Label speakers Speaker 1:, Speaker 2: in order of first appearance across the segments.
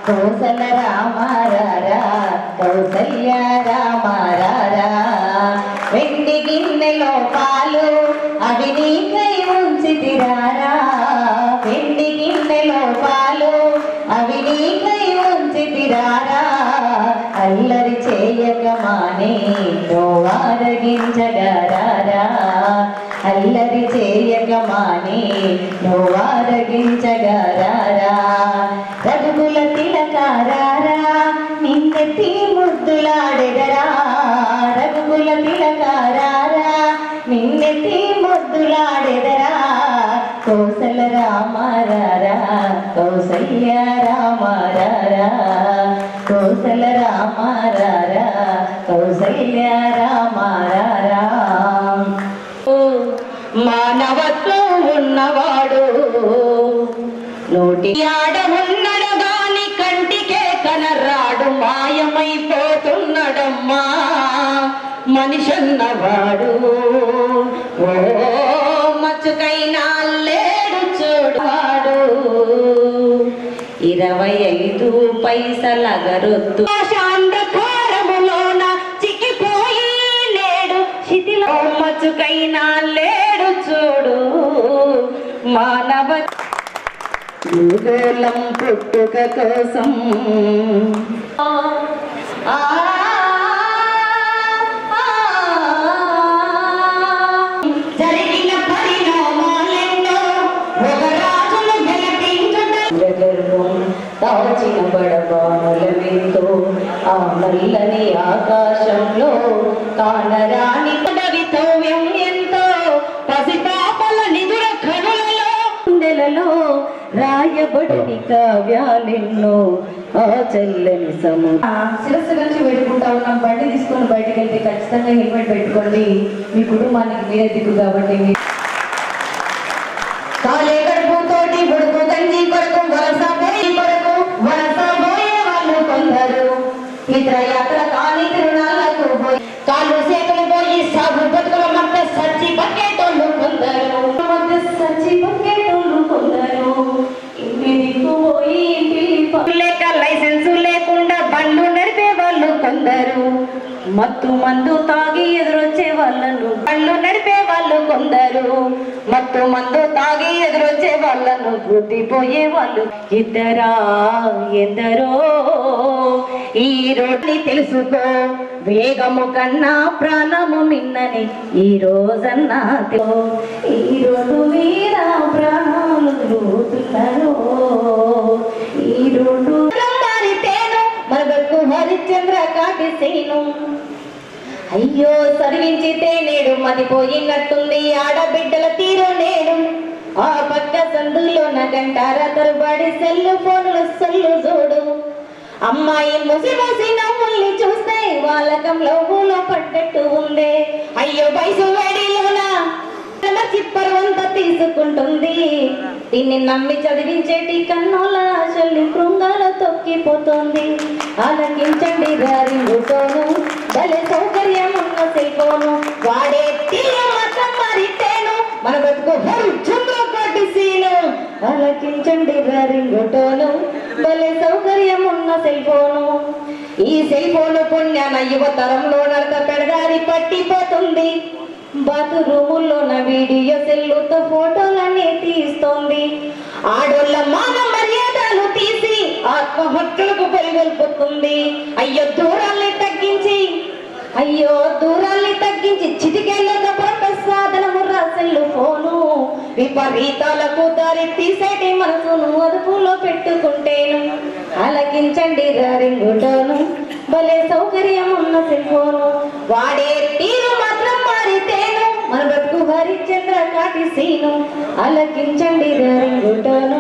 Speaker 1: కౌసల్య రామారారా కౌసల్య రామారారా వెండి గిన్నెలో పాలు అవి నీకై ఉంచితిరారా వెండి గిన్నెలో పాలు అవి నీకై ఉంచితిరారా అల్లరి చేయక మానే నోవారగించగరారా అల్లరి చేయక మానే నోవారగించగరారా రఘుకుల తిలకారారా నిన్నెత్తి ముద్దులాడెదరా రఘుకుల తిలకారారా నిన్నెత్తి ముద్దులాడెదరా కౌసల్య రామారారా కౌసల్య రామారారా కౌసల్య రామారారా కౌసల్య రామారారా మానవత్వం ఉన్నవాడు నోటి ఆడమున్నడు గాని కంటికే కనరాడు మాయమైపోతున్నడమ్మా మనిషన్నవాడు ఓ మచ్చుకైనా లేడు చూడువాడు 25 పైసల గరొద్దు శాంతకారములోన చిక్కిపోయి నేడు శిథిలో మచ్చుకైనా లేడు చూడు మానవ భూగోళం పుట్టుక కోసం జరిగిన పరిణామాలెన్నో ఒక రాజును గెలిపించడం దాచిన బడబానులమెంతో ఆ నల్లని ఆకాశంలో కానరాని పదవితవ్యం ఎంతో పసిపాపల నిదుర కనులలో గుండెలలో రాయబడిన కావ్యాలెన్నో ఆ చల్లని శిరస్సు నుంచి పెట్టుకుంటా ఉన్నాం. బండి తీసుకొని బయటకు వెళ్తే ఖచ్చితంగా హెల్మెట్ పెట్టుకోండి. మీ కుటుంబానికి మీరే దిక్కు కాబట్టి కాలే గడుపుతోటి బుడుకు గంజి కొరకు వలస పోయే వాళ్ళు కొందరు మిత్రయాత్ర కాని తిరునాళ్లకు పోయి కాళ్ళు చేతులు పోయి సాగు బతుకుల మధ్య సచ్చి బక్కేటోళ్ళు కొందరు సచ్చి బక్కేటోళ్ళు కొందరు పోయి లేక లైసెన్సు లేకుండా బండ్లు నడిపే వాళ్ళు కొందరు మత్తు మందు తాగి ఎదురొచ్చే వాళ్ళను బండ్లు నడిపే వాళ్ళు కొందరు మత్తు మందు తాగి ఎదురొచ్చే వాళ్ళను గుద్దిపోయే వాళ్ళు ఇద్దరా ఎందరో ఈ రోడ్ని తెలుసుకో వేగము కన్నా ప్రాణము మిన్నని ఈ రోజన్నా ఈ రోడ్డు మీద ప్రాణాలు పోతున్నారు ఈ రోడ్డు మారితేను మరొక హరిశ్చంద్ర కాటిసేను అయ్యో సర్వించితే నేడు మదిపోయినట్టుంది ఆడబిడ్డల తీరు నేడు ఆ పక్క సందులోన గంటార తరబడి సెల్లు ఫోన్లు సొల్లు చూడు అమ్మాయి ముసి ముసి నవ్వుల్ని చూస్తే వాళ్ళకంలో పూలో పడ్డట్టు ఉందే అయ్యో వయసు వేడిలోనా చిప్పరవంతా తీసుకుంటుంది దీన్ని నమ్మి చదివించేటి కన్నుల చల్లి కృంగాల తొక్కిపోతుంది ఆలకించండి గారి ఊటోను భలే సౌకర్యం ఉన్న సెల్ఫోను వాడే మాత్రం మారితేను మన బతుకు చంద్రకోటిసీను ఆలకించండి గారి ఊటోను భలే సౌకర్యం ఉన్న సెల్ఫోను ఈ సెల్ఫోను పుణ్యాన యువతరంలో నడక పెడదారి పట్టిపోతుంది బాత్రూముల్లోన వీడియో సెల్లుతో ఫోటోలన్నీ తీస్తోంది ఆడోళ్ళ మాన మర్యాదలు తీసి ఆత్మహత్యలకు పెరిగొల్పుతుంది అయ్యో దూరాల్ని తగ్గించి చిటికెళ్ళక ప్రసాదనము రాసెల్లు ఫోను విపరీతాలకు దారి తీసేటి మనసును అదుపులో పెట్టుకుంటేను ఆలకించండి రింగుటోను భలే సౌకర్యం ఉన్న సెల్ఫోను వాడే తీరు మాత్రం మారితేను మన బతుకు హరిశ్చంద్ర కాటిసీను ఆలకించండి రింగుటోను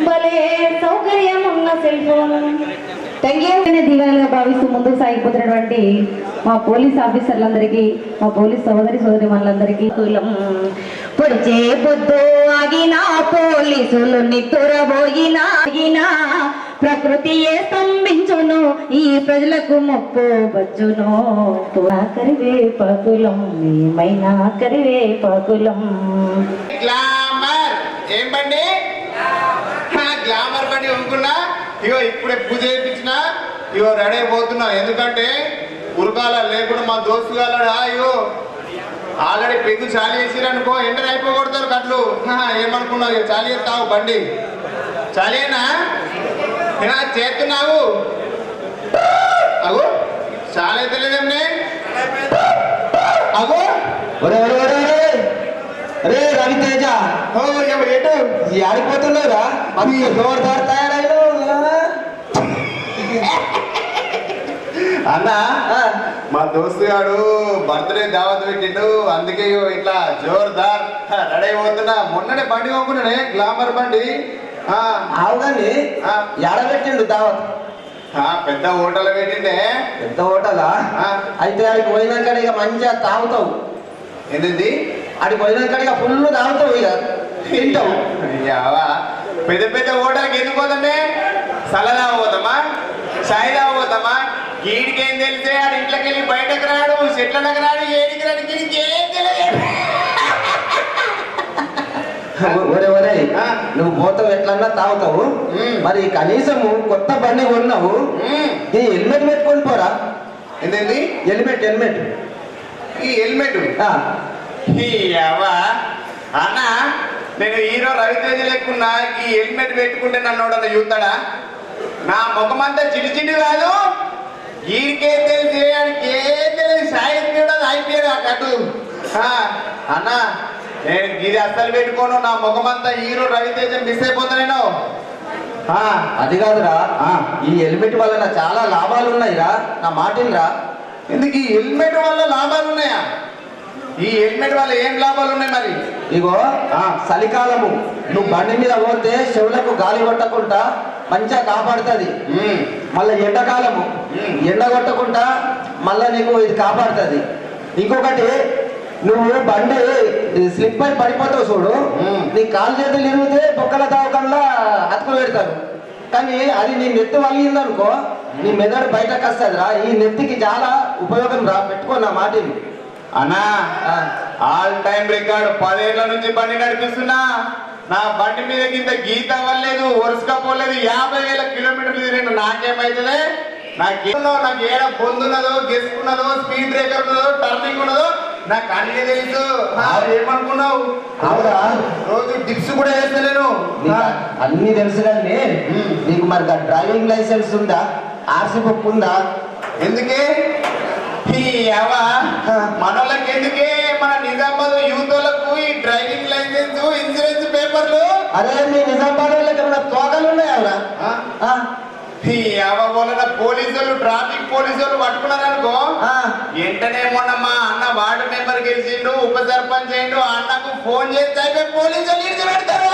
Speaker 1: భలే సౌకర్యం ఉన్న సెల్ఫోను దివాలుగా భావిస్తూ ముందుకు సాగిపోతున్నటువంటి మా పోలీస్ ఆఫీసర్లందరికీ మా పోలీస్ సోదరి మనులందరికీ కులం పొడిచే పొద్దు ఆగినా పోలీసులు నిద్రపోయినా ప్రకృతియే స్తంభించును ఈ ప్రజలకు ముప్పు వచ్చును కరివేపాకులం ఏమైనా కరివేపాకులం
Speaker 2: గ్లామర్ ఏం బండి గ్లామర్ బండి కొనుక్కున్నా ఇగో ఇప్పుడే పూజ చేయించిన ఇగో రెడీ అయిపోతున్నా. ఎందుకంటే ఉరకాల లేకుండా మా దోస్తు గాలడా ఇగో ఆల్రెడీ పెగ్గు చాలి వేసిరనుకో ఎంటర్ అయిపోకూడతారు కట్లు. ఏమనుకున్నావు ఇక చాలి చేస్తావు బండి చాలేనా చేస్తున్నావు అగో చాలా అయితే లేదండి అగో
Speaker 3: రే రవితేజ
Speaker 2: ఎటు
Speaker 3: ఆడిపోతున్నావురా అది జోరుదారు తయారైన
Speaker 2: అన్న మా దోస్తు గాడు బర్త్డే దావత్ పెట్టిండు. అందుకే ఇట్లా జోర్దార్ రెడీ అయిపోతున్నా. మొన్ననే బండి కొనుక్కున్నాడే గ్లామర్ బండి.
Speaker 3: ఆవు కానీ ఎడబెట్టిండు దావత్
Speaker 2: పెద్ద హోటల్ పెట్టిండే.
Speaker 3: పెద్ద హోటలా? అయితే ఆడికి పోయినాక ఇక మంచిగా తాగుతావు.
Speaker 2: ఏంటి
Speaker 3: ఆడికి పోయినాక ఇక ఫుల్ తాగుతావు, ఇక తింటావు.
Speaker 2: పెద్ద పెద్ద హోటల్కి ఎందుకు పోతామే? సలదా పోతామా, సాయి పోతామా? వీడికేం తెలిసే ఆడు ఇంట్లోకి వెళ్ళి బయటకు రాడు, చెట్లకు రాడు, ఏడికి రాడు, వీడికి ఏం తెలియదు.
Speaker 3: నువ్వు పోతావు ఎట్లన్నా తాగుతావు. మరి కనీసము కొత్త బండి కొన్నావు, ఈ హెల్మెట్ పెట్టుకొని పోరా.
Speaker 2: ఏంటండి
Speaker 3: హెల్మెట్? హెల్మెట్
Speaker 2: ఈ హెల్మెట్ అన్న నేను హీరో రవితేజ లేకున్నా ఈ హెల్మెట్ పెట్టుకుంటే నన్ను చూస్తాడా? నా ముఖమంతా చిడి కాదు, వీడికేం తెలిసి ఏం తెలియదు. సాహిత్యం అయిపోయాడు ఆ కట్టు. అన్న నేను ఇది అస్సలు పెట్టుకోను. నా ముఖమంతా హీరో రవితేజ మిస్ అయిపోతా నేను.
Speaker 3: అది కాదురా, ఈ హెల్మెట్ వలన చాలా లాభాలు ఉన్నాయిరా, నా మాటినరా.
Speaker 2: ఎందుకు ఈ హెల్మెట్ వల్ల లాభాలు ఉన్నాయా? ఈ హెల్మెట్ వల్ల ఏం లాభాలు ఉన్నాయి మరి?
Speaker 3: ఇగో చలికాలము నువ్వు బండి మీద పోతే చెవులకు గాలి కొట్టకుండా మంచిగా కాపాడుతుంది. మళ్ళీ ఎండాకాలము ఎండ కొట్టకుండా మళ్ళా నీకు ఇది కాపాడుతుంది. ఇంకొకటి నువ్వు బండి స్లిప్ అయి పడిపోతావు చూడు, నీ కాలు చేతులు ఇరిగితే బొక్కల దావకంలా అతుకులు పెడతారు. కానీ అది నీ నెత్తి వలిగిందనుకో నీ మెదడు బయటకు వస్తుందిరా. ఈ నెత్తికి చాలా ఉపయోగం రా, పెట్టుకో నా మాటని.
Speaker 2: అన్నా ఆల్ టైం రికార్డు 10 ఏళ్ల నుంచి బండి నడిపిస్తున్నా. నా బండి మీద ఇంత గీత అవ్వలేదు, వరుసకపోలేదు. 50,000 కిలోమీటర్లు తిరిగిన నాకేమైతుంది? నాకు ఏడ పొందున్నదో, గెసుకున్నదో, స్పీడ్ బ్రేకర్ ఉన్నదో, టర్నింగ్ ఉన్నదో నాకు అన్ని తెలుసు. ఏమనుకున్నావు? రోజు టిప్స్ కూడా వేస్తలేను.
Speaker 3: అన్ని తెలుసు కానీ నీకు మరి డ్రైవింగ్ లైసెన్స్ ఉందా? ఆర్సీ బుక్ ఉందా?
Speaker 2: ఎందుకే మనోళ్ళకి ఎందుకే? మన నిజామాబాద్ యూత్ వాళ్ళకు ఈ డ్రైవింగ్ లైసెన్స్, ఇన్సూరెన్స్ పేపర్లు.
Speaker 3: అదే మీ నిజామాబాద్ వాళ్ళకి ఏమైనా తోకలు ఉన్నాయా?
Speaker 2: పోలీసు వాళ్ళు, ట్రాఫిక్ పోలీసు వాళ్ళు పట్టుకున్నారనుకో వెంటనే మొన్న మా అన్న వార్డు మెంబర్ గెలిచిండు, ఉప సర్పంచ్ అయిండు. అన్నకు ఫోన్ చేస్తే అయిపోయి పోలీసు వాళ్ళు ఇడిచి పెడతారు.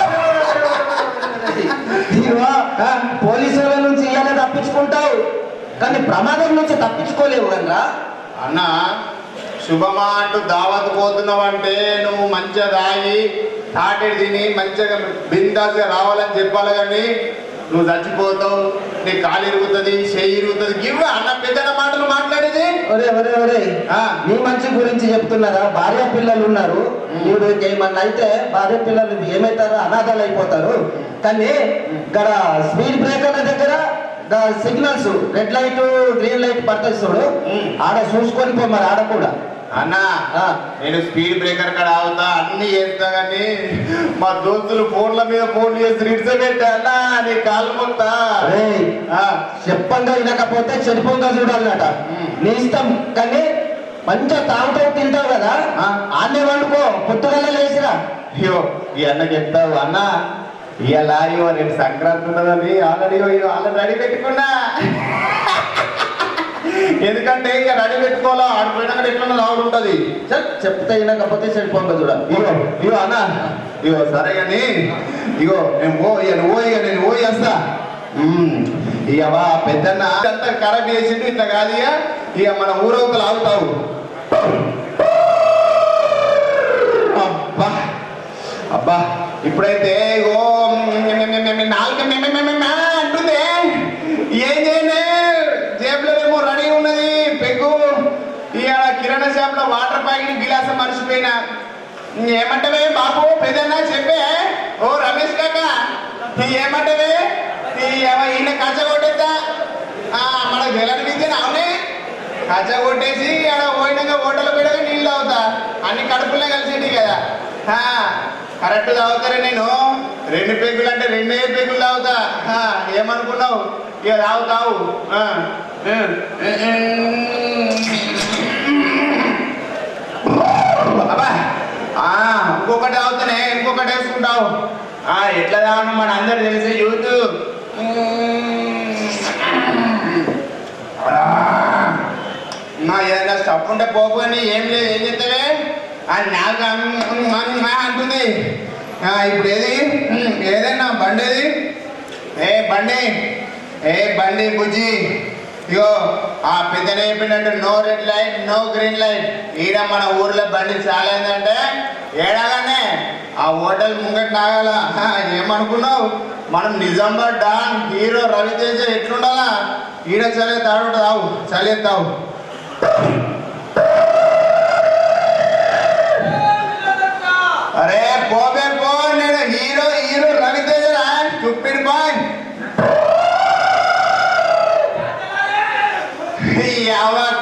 Speaker 3: పోలీసు వాళ్ళ నుంచి ఇవాళ తప్పించుకుంటావు కానీ ప్రమాదం నుంచి తప్పించుకోలేవు కదరా.
Speaker 2: అన్న శుభమా అంటూ దావత్ పోతున్నావు అంటే నువ్వు మంచిగా తాగి తాటెడు తిని మంచిగా బిందాస్గా రావాలని చెప్పాలి. కానీ నువ్వు చచ్చిపోతావు, నీ కాలు ఇరుగుతుంది, చెయ్యి ఇరుగుతుంది. ఇవ్వ అన్న పెద్ద మాటలు మాట్లాడేది.
Speaker 3: నీ మంచి గురించి చెప్తున్నారా? భార్య పిల్లలు ఉన్నారు, ఇప్పుడు ఏమన్నా అయితే భార్య పిల్లలు ఏమైతారో అనాథాలు అయిపోతారు. కానీ ఇక్కడ స్పీడ్ బ్రేకర్ల దగ్గర signals red light green light పడుతుంది చూడు, ఆడ చూసుకొని పో. మరి ఆడ కూడా
Speaker 2: అన్న నేను స్పీడ్ బ్రేకర్ కాడ ఆగుతా, అన్ని చేస్తా. కానీ మా దోస్తులు ఫోన్ల మీద ఫోన్ చేసి రిడ్స్ పెట్టా అన్నా నీ కాలు మొత్తా.
Speaker 3: చెప్పంగా వినకపోతే చెడిపోంగా చూడాలన్నట. నీ ఇష్టం. కానీ మంచిగా తాగుతావు, తింటావు కదా, ఆన్నే వండుకో, పొద్దుగల లేచిరా.
Speaker 2: అయ్యో ఈ అన్న చెప్తావు అన్న ఇలా రేపు సంక్రాంతి ఉన్నదని ఆల్రెడీ రెడీ పెట్టుకున్నా. ఎందుకంటే ఇక రెడీ పెట్టుకోవాలా, ఆడిపోయినాక ఎట్లా లావుడు ఉంటుంది.
Speaker 3: చెప్తే వినకపోతే చెడిపోంగా చూడాలి.
Speaker 2: ఇగో అన్న ఇగో సరే కానీ ఇగో నేను ఓ చేస్తా. ఇక పెద్దన్న అంతా ఖరాబ్ చేసిండు. ఇట్లా కాదు ఇక మన ఊరవతలు ఆగుతావు. అబ్బా అబ్బా ఇప్పుడైతే ఇగో నాలుగు అంటుంది. ఏం చేయలే, జేబులో ఏమో రెడీ ఉన్నది పెగ్గు. ఇక కిరాణా షాప్ లో వాటర్ ప్యాకెట్ గిలాసం మర్చిపోయినా. ఏమంటవే బాబు? పెద్దన్నా చెప్పే. ఓ రమేష్ కాక ఏమంటవే? ఈయన కచ్చ కొట్టేద్దా మనకు వెళ్ళనిపించాను అవునే కచ్చ కొట్టేసి ఆడ పోయినాక హోటల్ పోయినాక నీళ్ళు తాగుతా అన్ని కడుపులే కలిసేటి కదా కరెక్ట్ తాగుతారే నేను 2 పెగ్గులు అంటే 2 పెగ్గులు తాగుతా ఏమనుకున్నావు ఇక తాగుతావు అబ్బా ఇంకొకటి తాగుతానే ఇంకొకటి వేసుకుంటావు ఎట్లా తాగను మన అందరు తెలిసే యూత్ ఏదైనా స్టప్ ఉంటే పోని ఏం లేదు ఏం చెప్తావే అది నాకు అంటుంది ఇప్పుడు ఏదైనా బండి బండి బుజ్జి ఇగో ఆ పెద్దనే చెప్పినట్టు no red light no green light ఈడ మన ఊర్లో బండి చాలా ఏంటంటే ఏడాగానే ఆ హోటల్ ముంగట్ నాగాల ఏమనుకున్నావు మనం నిజామాబాద్ డాన్ హీరో రవితేజ ఎట్లుండాలా ఈడ చలే తావు చలేస్తావు అరే పోబే పో నేను హీరో రవితేజ చుప్పిడి బాయ్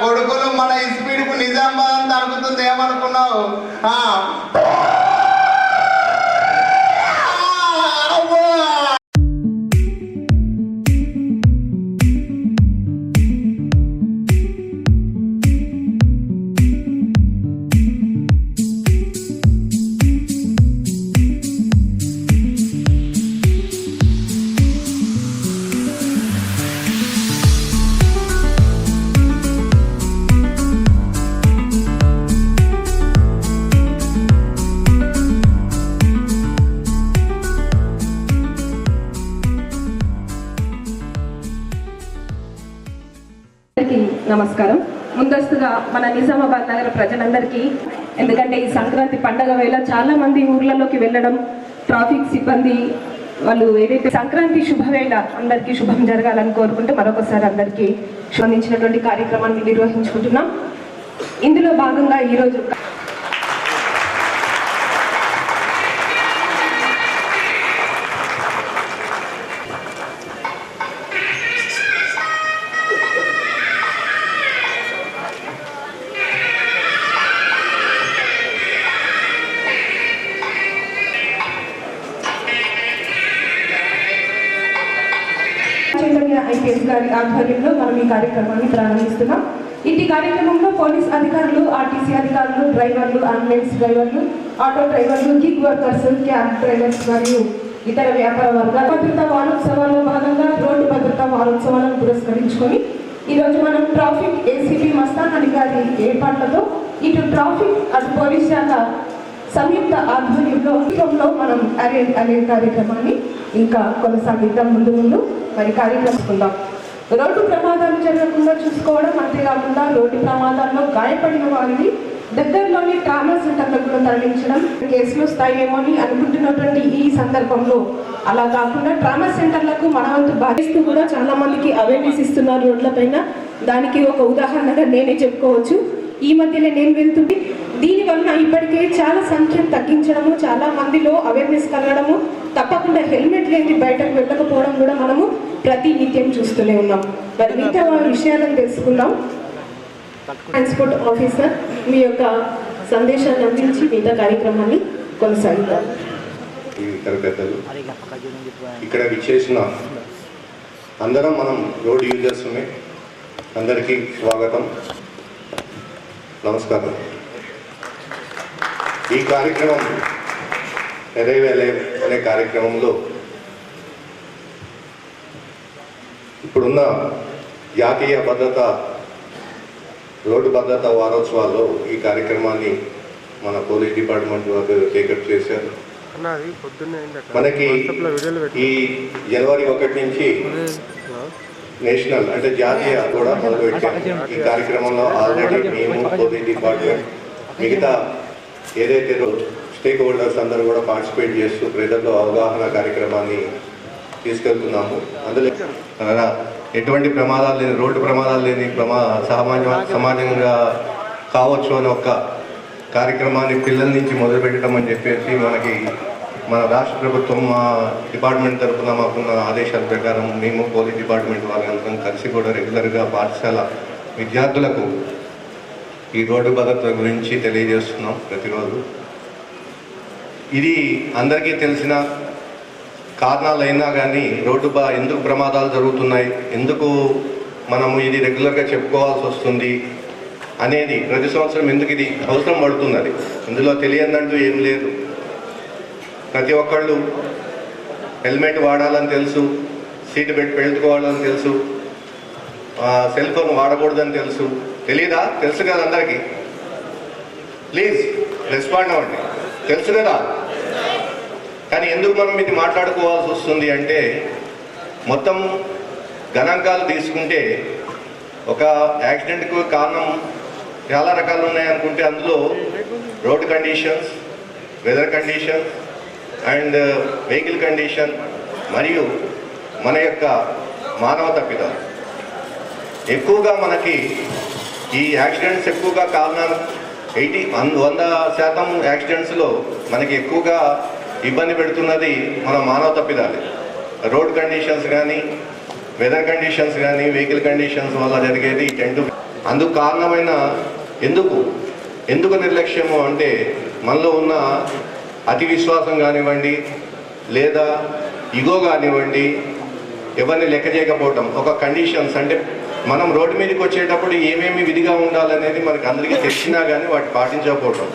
Speaker 2: కొడుకులు మన స్పీడ్కు నిజామాబాద్ అంత అనుకుతుంది ఏమనుకున్నావు
Speaker 4: నమస్కారం. ముందస్తుగా మన నిజామాబాద్ నగర ప్రజలందరికీ, ఎందుకంటే ఈ సంక్రాంతి పండగ వేళ చాలా మంది ఊర్లలోకి వెళ్ళడం, ట్రాఫిక్ సిబ్బంది వాళ్ళు ఏదైతే సంక్రాంతి శుభవేళ అందరికీ శుభం జరగాలని కోరుకుంటూ మరొకసారి అందరికీ సంబంధించినటువంటి కార్యక్రమాన్ని నిర్వహించుకుంటున్నాం. ఇందులో భాగంగా ఈరోజు ఐపీఎస్ గారి ఆధ్వర్యంలో మనం ఈ కార్యక్రమాన్ని ప్రారంభిస్తున్నాం. ఇటు కార్యక్రమంలో పోలీస్ అధికారులు, ఆర్టీసీ అధికారులు, డ్రైవర్లు, అంబులెన్స్ డ్రైవర్లు, ఆటో డ్రైవర్లు, గిగ్ వర్కర్స్, క్యాబ్ డ్రైవర్స్ మరియు ఇతర వ్యాపార వర్గాల భద్రతా వారోత్సవాల్లో భాగంగా రోడ్డు భద్రతా వారోత్సవాలను పురస్కరించుకొని ఈరోజు మనం ట్రాఫిక్ ఏసీపీ మస్తాన్ అలీ గారి ఏర్పాట్లతో ఇటు ట్రాఫిక్ అటు పోలీస్ శాఖ సంయుక్త ఆధ్వర్యంలో మనం అరే కార్యక్రమాన్ని ఇంకా కొనసాగిద్దాం. ముందు మరి కార్యక్రమిస్తుందాం. రోడ్డు ప్రమాదాలు జరగకుండా చూసుకోవడం, అంతేకాకుండా రోడ్డు ప్రమాదాల్లో గాయపడిన వారిని దగ్గరలోని ట్రామా సెంటర్లకు కూడా తరలించడం కేసులు స్థాయేమో అని అనుకుంటున్నటువంటి ఈ సందర్భంలో అలా కాకుండా ట్రామా సెంటర్లకు మన వంతు బాధిస్తూ కూడా చాలా మందికి అవేర్నెస్ ఇస్తున్నారు రోడ్లపైన. దానికి ఒక ఉదాహరణగా నేనే చెప్పుకోవచ్చు. ఈ మధ్యనే నేను వెళ్తుంటే దీనివల్ల ఇప్పటికే చాలా సంఖ్యను తగ్గించడము, చాలా మందిలో అవేర్నెస్ కలగడము, తప్పకుండా హెల్మెట్ లేని బయటకు వెళ్ళకపోవడం కూడా మనము ప్రతి నిత్యం చూస్తూనే ఉన్నాం. మరి మిగతా విషయాలను తెలుసుకున్నాం. ట్రాన్స్పోర్ట్ ఆఫీసర్ మీ యొక్క సందేశాన్ని అందించి మిగతా కార్యక్రమాన్ని కొనసాగిద్దాం.
Speaker 5: ఇక్కడ విచ్చేసిన అందరం మనం రోడ్ యూజర్స్ అందరికీ స్వాగతం, నమస్కారం. ఈ కార్యక్రమం ఎరేవేలే అనే కార్యక్రమంలో ఇప్పుడున్న జాతీయ భద్రత రోడ్డు భద్రతా వారోత్సవాల్లో ఈ కార్యక్రమాన్ని మన పోలీస్ డిపార్ట్మెంట్ వారు టేకప్ చేశారు. మనకి ఈ జనవరి 1 నుంచి నేషనల్ అంటే జాతీయ కూడా మొదలుపెట్టాము. ఈ కార్యక్రమంలో ఆల్రెడీ మేము పోలీస్ డిపార్ట్మెంట్ మిగతా ఏదైతే స్టేక్ హోల్డర్స్ అందరూ కూడా పార్టిసిపేట్ చేస్తూ ప్రజల్లో అవగాహన కార్యక్రమాన్ని తీసుకెళ్తున్నాము. అందులో ఎటువంటి ప్రమాదాలు లేని, రోడ్డు ప్రమాదాలు లేని సమాజంగా కావచ్చు అని ఒక కార్యక్రమాన్ని పిల్లల నుంచి మొదలుపెట్టడం అని చెప్పేసి మనకి మన రాష్ట్ర ప్రభుత్వం మా డిపార్ట్మెంట్ తరఫున మాకున్న ఆదేశాల ప్రకారం మేము పోలీస్ డిపార్ట్మెంట్ వాళ్ళందరం కలిసి కూడా రెగ్యులర్గా పాఠశాల విద్యార్థులకు ఈ రోడ్డు భద్రత గురించి తెలియజేస్తున్నాం ప్రతిరోజు. ఇది అందరికీ తెలిసిన కారణాలైనా కానీ ఎందుకు ప్రమాదాలు జరుగుతున్నాయి, ఎందుకు మనము ఇది రెగ్యులర్గా చెప్పుకోవాల్సి వస్తుంది అనేది ప్రతి సంవత్సరం ఎందుకు ఇది అవసరం పడుతున్నది. ఇందులో తెలియదంటూ ఏం లేదు. ప్రతి ఒక్కళ్ళు హెల్మెట్ వాడాలని తెలుసు, సీట్ బెల్ట్ పెట్టుకోవాలని తెలుసు, సెల్ ఫోన్ వాడకూడదని తెలుసు. తెలీదా? తెలుసు కదా అందరికీ. ప్లీజ్ రెస్పాండ్ అవ్వండి. తెలుసు కదా. కానీ ఎందుకు మనం ఇది మాట్లాడుకోవాల్సి వస్తుంది అంటే, మొత్తం గణాంకాలు తీసుకుంటే ఒక యాక్సిడెంట్కు కారణం చాలా రకాలు ఉన్నాయనుకుంటే అందులో road conditions, weather conditions and vehicle condition మరియు మన యొక్క మానవ తప్పిదాలు. ఎక్కువగా మనకి ఈ యాక్సిడెంట్స్ ఎక్కువగా కారణాలు 100% యాక్సిడెంట్స్లో మనకి ఎక్కువగా ఇబ్బంది పెడుతున్నది మన మానవ తప్పిదాలే. రోడ్ కండిషన్స్ కానీ, వెదర్ కండిషన్స్ కానీ, వెహికల్ కండిషన్స్ వల్ల జరిగేది అందుకు కారణమైన ఎందుకు నిర్లక్ష్యము అంటే మనలో ఉన్న అతి విశ్వాసం కానివ్వండి, లేదా ఇగో కానివ్వండి, ఎవరిని లెక్క చేయకపోవటం. ఒక కండిషన్స్ అంటే మనం రోడ్డు మీదకి వచ్చేటప్పుడు ఏమేమి విధిగా ఉండాలనేది మనకు అందరికీ తెలిసినా కానీ వాటి పాటించకపోవటం.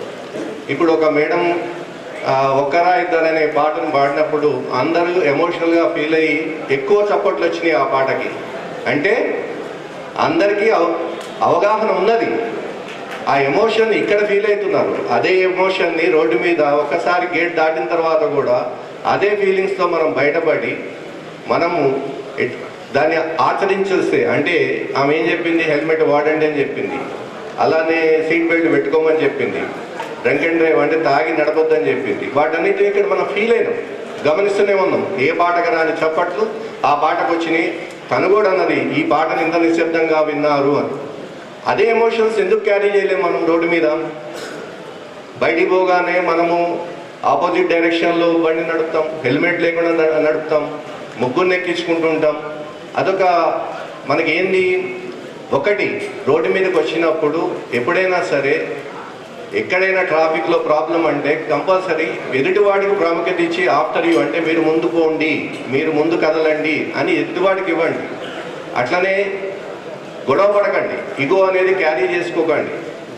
Speaker 5: ఇప్పుడు ఒక మేడం ఒక్కరా ఇద్దరనే పాటను పాడినప్పుడు అందరూ ఎమోషనల్గా ఫీల్ అయ్యి ఎక్కువ చప్పట్లు వచ్చినాయి ఆ పాటకి. అంటే అందరికీ అవగాహన ఉన్నది, ఆ ఎమోషన్ ఇక్కడ ఫీల్ అవుతున్నారు. అదే ఎమోషన్ని రోడ్డు మీద ఒక్కసారి గేట్ దాటిన తర్వాత కూడా అదే ఫీలింగ్స్తో మనం బయటపడి మనము దాన్ని ఆచరించేస్తే, అంటే ఆమె ఏం చెప్పింది, హెల్మెట్ వాడండి అని చెప్పింది, అలానే సీట్ బెల్ట్ పెట్టుకోమని చెప్పింది, డ్రంక్ అండ్ డ్రైవ్ అంటే తాగి నడపొద్దని చెప్పింది. వాటన్నిటిని ఇక్కడ మనం ఫీల్ అయినాం, గమనిస్తూనే ఉన్నాం. ఏ పాటకు రాని చప్పట్లు ఆ పాటకు వచ్చినాయి. తను కూడా అన్నది ఈ పాటను ఇంత నిశ్శబ్దంగా విన్నారు అని. అదే ఎమోషన్స్ ఎందుకు క్యారీ చేయలేము మనం రోడ్డు మీద? బయటికి పోగానే మనము ఆపోజిట్ డైరెక్షన్లో బండి నడుపుతాం, హెల్మెట్ లేకుండా నడుపుతాం, ముగ్గురిని ఎక్కించుకుంటూ ఉంటాం. అదొక మనకేంది, ఒకటి రోడ్డు మీదకి వచ్చినప్పుడు ఎప్పుడైనా సరే ఎక్కడైనా ట్రాఫిక్లో ప్రాబ్లం అంటే కంపల్సరీ ఎదుటివాడికి ప్రాముఖ్యత ఇచ్చి ఆఫ్టర్ యూ అంటే మీరు ముందు పోండి, మీరు ముందు కదలండి అని ఎదుటివాడికి ఇవ్వండి. అట్లనే గొడవ పడకండి, ఇగో అనేది క్యారీ చేసుకోకండి,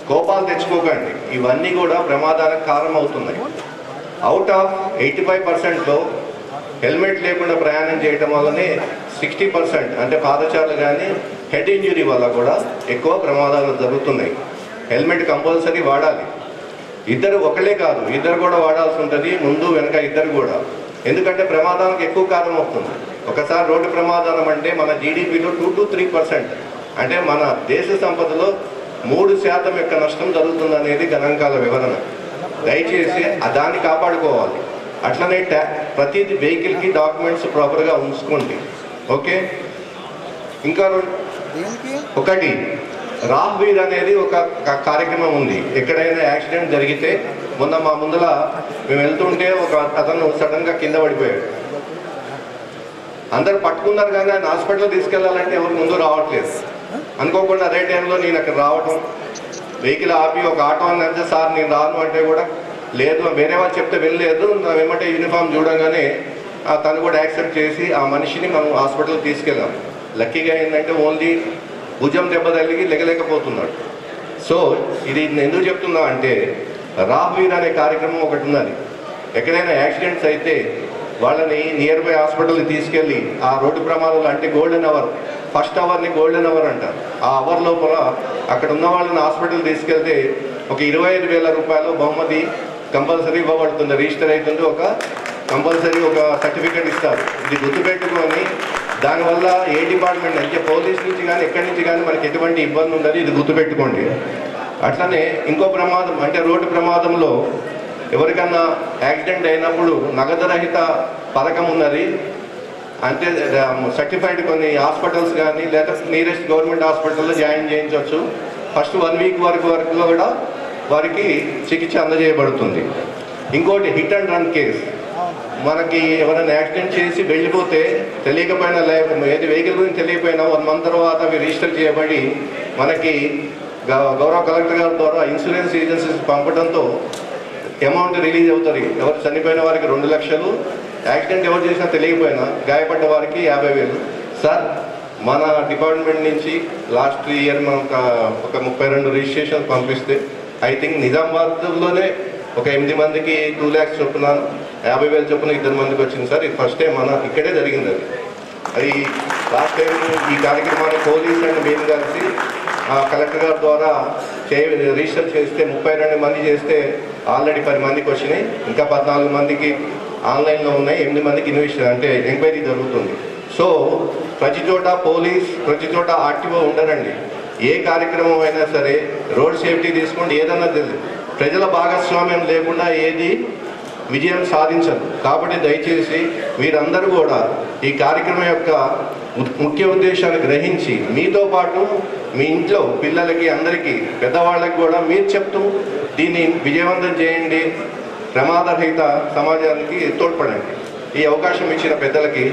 Speaker 5: కోపాలు తెచ్చుకోకండి. ఇవన్నీ కూడా ప్రమాదానికి కారణం అవుతున్నాయి. అవుట్ ఆఫ్ 85%లో హెల్మెట్ లేకుండా ప్రయాణం చేయడం వల్లనే 60% అంటే పాదచారులు కానీ హెడ్ ఇంజరీ వల్ల కూడా ఎక్కువ ప్రమాదాలు జరుగుతున్నాయి. హెల్మెట్ కంపల్సరీ వాడాలి. ఇద్దరు ఒకళ్ళే కాదు, ఇద్దరు కూడా వాడాల్సి ఉంటుంది, ముందు వెనక ఇద్దరు కూడా. ఎందుకంటే ప్రమాదానికి ఎక్కువ కారణం అవుతుంది. ఒకసారి రోడ్డు ప్రమాదం అంటే మన జీడిపిలో 2 to 3% అంటే మన దేశ సంపదలో 3% యొక్క నష్టం జరుగుతుంది అనేది గణాంకాల వివరణ. దయచేసి దాన్ని కాపాడుకోవాలి. అట్లనే ప్రతి వెహికల్కి డాక్యుమెంట్స్ ప్రాపర్గా ఉంచుకోండి. ఓకే. ఇంకా ఒకటి రాహ్వీర్ అనేది ఒక కార్యక్రమం ఉంది. ఎక్కడైనా యాక్సిడెంట్ జరిగితే మొన్న మా ముందర మేము వెళ్తుంటే ఒక అతను సడన్గా కింద పడిపోయాడు. అందరు పట్టుకున్నారు కానీ ఆయన హాస్పిటల్ తీసుకెళ్లాలంటే ఎవరు ముందు రావట్లేదు. అనుకోకుండా అదే టైంలో నేను అక్కడ రావటం, వెహికల్ ఆపి ఒక ఆటో అని అంటే సార్ నేను రాను అంటే కూడా లేదు, వేరే వాళ్ళు చెప్తే వెళ్ళలేదు. ఏమంటే యూనిఫామ్ చూడగానే తను కూడా యాక్సెప్ట్ చేసి ఆ మనిషిని మనం హాస్పిటల్కి తీసుకెళ్ళాం. లక్కీగా ఏంటంటే ఓన్లీ భుజం దెబ్బ తగిలి లెగలేకపోతున్నాడు. సో ఇది ఎందుకు చెప్తున్నా అంటే రాహ్వీర్ అనే కార్యక్రమం ఒకటి ఉన్నది. ఎక్కడైనా యాక్సిడెంట్స్ అయితే వాళ్ళని నియర్ బై హాస్పిటల్కి తీసుకెళ్ళి ఆ రోడ్డు ప్రమాదాలు అంటే గోల్డెన్ అవర్, ఫస్ట్ అవర్ని గోల్డెన్ అవర్ అంటారు. ఆ అవర్ లోపల అక్కడ ఉన్న వాళ్ళని హాస్పిటల్ తీసుకెళ్తే ఒక 25,000 రూపాయలు బహుమతి కంపల్సరీ ఇవ్వబడుతుంది. రిజిస్టర్ అవుతుంది, ఒక కంపల్సరీ ఒక సర్టిఫికేట్ ఇస్తారు. ఇది గుర్తుపెట్టుకొని దానివల్ల ఏ డిపార్ట్మెంట్ అంటే పోలీస్ నుంచి కానీ ఎక్కడి నుంచి కానీ మనకి ఎటువంటి ఇబ్బంది ఉండదు. ఇది గుర్తుపెట్టుకోండి. అట్లనే ఇంకో ప్రమాదం అంటే రోడ్డు ప్రమాదంలో ఎవరికన్నా యాక్సిడెంట్ అయినప్పుడు నగదు రహిత పథకం ఉన్నది. అంటే సర్టిఫైడ్ కొన్ని హాస్పిటల్స్ కానీ లేదా నియరెస్ట్ గవర్నమెంట్ హాస్పిటల్లో జాయిన్ చేయించవచ్చు. ఫస్ట్ 1 వీక్ వరకులో కూడా వారికి చికిత్స అందజేయబడుతుంది. ఇంకోటి హిట్ అండ్ రన్ కేస్. మనకి ఎవరైనా యాక్సిడెంట్ చేసి వెళ్ళిపోతే తెలియకపోయినా ఏది వెహికల్ గురించి తెలియకపోయినా 1 month తర్వాత అవి రిజిస్టర్ చేయబడి మనకి గౌరవ కలెక్టర్ గారి ద్వారా ఇన్సూరెన్స్ ఏజెన్సీస్ పంపడంతో అమౌంట్ రిలీజ్ అవుతుంది. ఎవరు చనిపోయిన వారికి 2 లక్షలు, యాక్సిడెంట్ ఎవరు చేసినా తెలియకపోయినా గాయపడ్డ వారికి 50,000. సార్, మన డిపార్ట్మెంట్ నుంచి లాస్ట్ ఇయర్ మనం ఒక 32 రిజిస్ట్రేషన్ పంపిస్తే ఐ థింక్ నిజామాబాద్లోనే ఒక 8 మందికి 2 lakhs చొప్పున 50,000 చొప్పున 2 మందికి వచ్చింది సార్. ఇది ఫస్ట్ టైం మన ఇక్కడే జరిగింది. అది లాస్ట్ టైం ఈ కార్యక్రమాన్ని పోలీస్ అండ్ మేము కలిసి కలెక్టర్ గారి ద్వారా రిజిస్టర్ చేస్తే 32 మంది చేస్తే ఆల్రెడీ 10 మందికి వచ్చినాయి. ఇంకా 14 మందికి ఆన్లైన్లో ఉన్నాయి. 8 మందికి ఎంక్వైరీ జరుగుతుంది. సో ప్రతి చోట పోలీస్, ప్రతి చోట ఆర్టీఓ ఉండరండి. ఏ కార్యక్రమం అయినా సరే రోడ్ సేఫ్టీ తీసుకోండి, ఏదన్నా తెలియదు, ప్రజల భాగస్వామ్యం లేకుండా ఏది విజయం సాధించదు. కాబట్టి దయచేసి మీరందరూ కూడా ఈ కార్యక్రమం యొక్క ముఖ్య ఉద్దేశాన్ని గ్రహించి మీతో పాటు మీ ఇంట్లో పిల్లలకి, అందరికీ, పెద్దవాళ్ళకి కూడా మీరు చెప్తూ దీన్ని విజయవంతం చేయండి. ప్రమాదరహిత సమాజానికి తోడ్పడండి. ఈ అవకాశం ఇచ్చిన పెద్దలకి,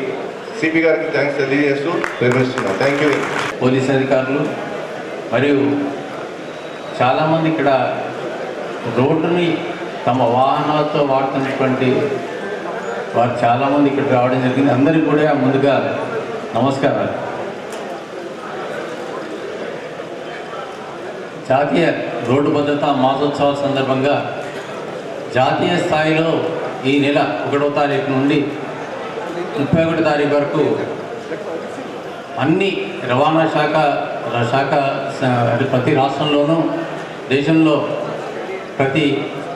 Speaker 5: సిపి గారికి థ్యాంక్స్ తెలియజేస్తూ నిర్వహిస్తున్నాం. Thank you.
Speaker 6: పోలీస్ అధికారులు మరియు చాలామంది ఇక్కడ రోడ్డుని తమ వాహనాలతో వాడుతున్నటువంటి వారు చాలామంది ఇక్కడ రావడం జరిగింది. అందరికీ కూడా ముందుగా నమస్కారాలు. జాతీయ రోడ్డు భద్రతా మాసోత్సవాల సందర్భంగా జాతీయ స్థాయిలో ఈ నెల 1వ తారీఖు నుండి 31వ తారీఖు వరకు అన్ని రవాణా శాఖ అంటే ప్రతి రాష్ట్రంలోనూ, దేశంలో ప్రతి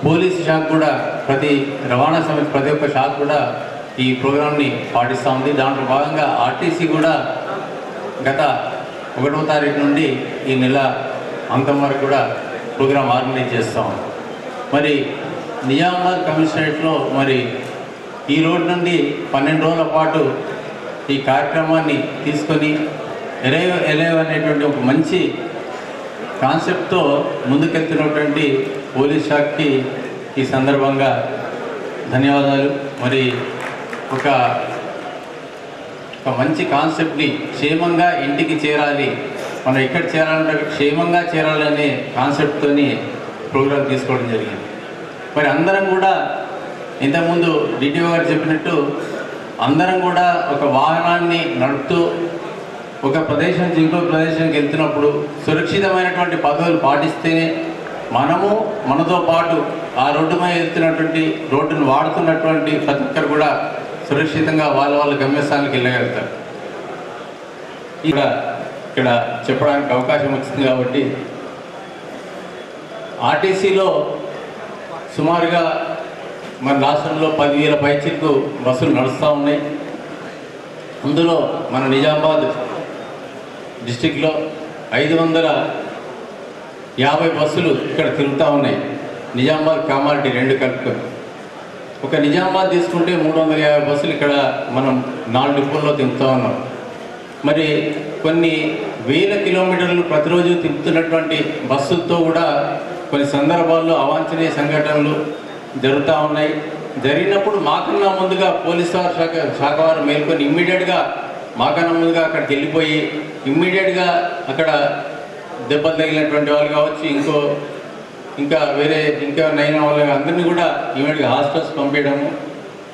Speaker 6: పోలీసు శాఖ కూడా, ప్రతి రవాణా సంస్థ, ప్రతి ఒక్క శాఖ కూడా ఈ ప్రోగ్రాంని పాటిస్తూ ఉంది. దాంట్లో భాగంగా ఆర్టీసీ కూడా గత 1వ తారీఖు నుండి ఈ నెల అంతం వరకు కూడా ప్రోగ్రాం ఆర్గనైజ్ చేస్తాం. మరి నిజామాబాద్ కమిషనరేట్లో మరి ఈ రోడ్ నుండి 12 రోజుల పాటు ఈ కార్యక్రమాన్ని తీసుకొని ఎలైవ్ అనేటువంటి ఒక మంచి కాన్సెప్ట్తో ముందుకెళ్తున్నటువంటి పోలీస్ శాఖకి ఈ సందర్భంగా ధన్యవాదాలు. మరి ఒక మంచి కాన్సెప్ట్ని, క్షేమంగా ఇంటికి చేరాలి, మనం ఎక్కడ చేరాలంటే క్షేమంగా చేరాలనే కాన్సెప్ట్తోని ప్రోగ్రాం తీసుకోవడం జరిగింది. మరి అందరం కూడా ఇంతకుముందు డిటిఓ గారు చెప్పినట్టు అందరం కూడా ఒక వాహనాన్ని నడుపుతూ ఒక ప్రదేశం నుంచి ఇంకో ప్రదేశానికి వెళ్తున్నప్పుడు సురక్షితమైనటువంటి పద్ధతులు పాటిస్తేనే మనము, మనతో పాటు ఆ రోడ్డు మీద వెళ్తున్నటువంటి, రోడ్డును వాడుతున్నటువంటి ప్రతి ఒక్కరు కూడా సురక్షితంగా వాళ్ళ గమ్యస్థానానికి వెళ్ళగలుగుతారు. ఇక్కడ చెప్పడానికి అవకాశం వచ్చింది కాబట్టి ఆర్టీసీలో సుమారుగా మన రాష్ట్రంలో 10,000 పైచిలకు బస్సులు నడుస్తూ ఉన్నాయి. అందులో మన నిజామాబాద్ డిస్టిక్లో 550 బస్సులు ఇక్కడ తిరుగుతూ ఉన్నాయి. నిజామాబాద్, కామారెడ్డి 2 కలుపుకొని ఒక నిజామాబాద్ తీసుకుంటే 350 బస్సులు ఇక్కడ మనం 4 డిపోల్లో తిప్పుతూ ఉన్నాం. మరి కొన్ని వేల కిలోమీటర్లు ప్రతిరోజు తిప్పుతున్నటువంటి బస్సులతో కూడా కొన్ని సందర్భాల్లో అవాంఛనీయ సంఘటనలు జరుగుతూ ఉన్నాయి. జరిగినప్పుడు మాకన్నా ముందుగా పోలీసు శాఖ వారు మేల్కొని ఇమ్మీడియట్గా మాకన్నా ముందుగా అక్కడికి వెళ్ళిపోయి ఇమ్మీడియట్గా అక్కడ దెబ్బలు తగిలినటువంటి వాళ్ళు కావచ్చు, ఇంకా వేరే నైనా వాళ్ళు అందరినీ కూడా ఇమ్మీడియట్గా హాస్పిటల్స్ పంపించడము,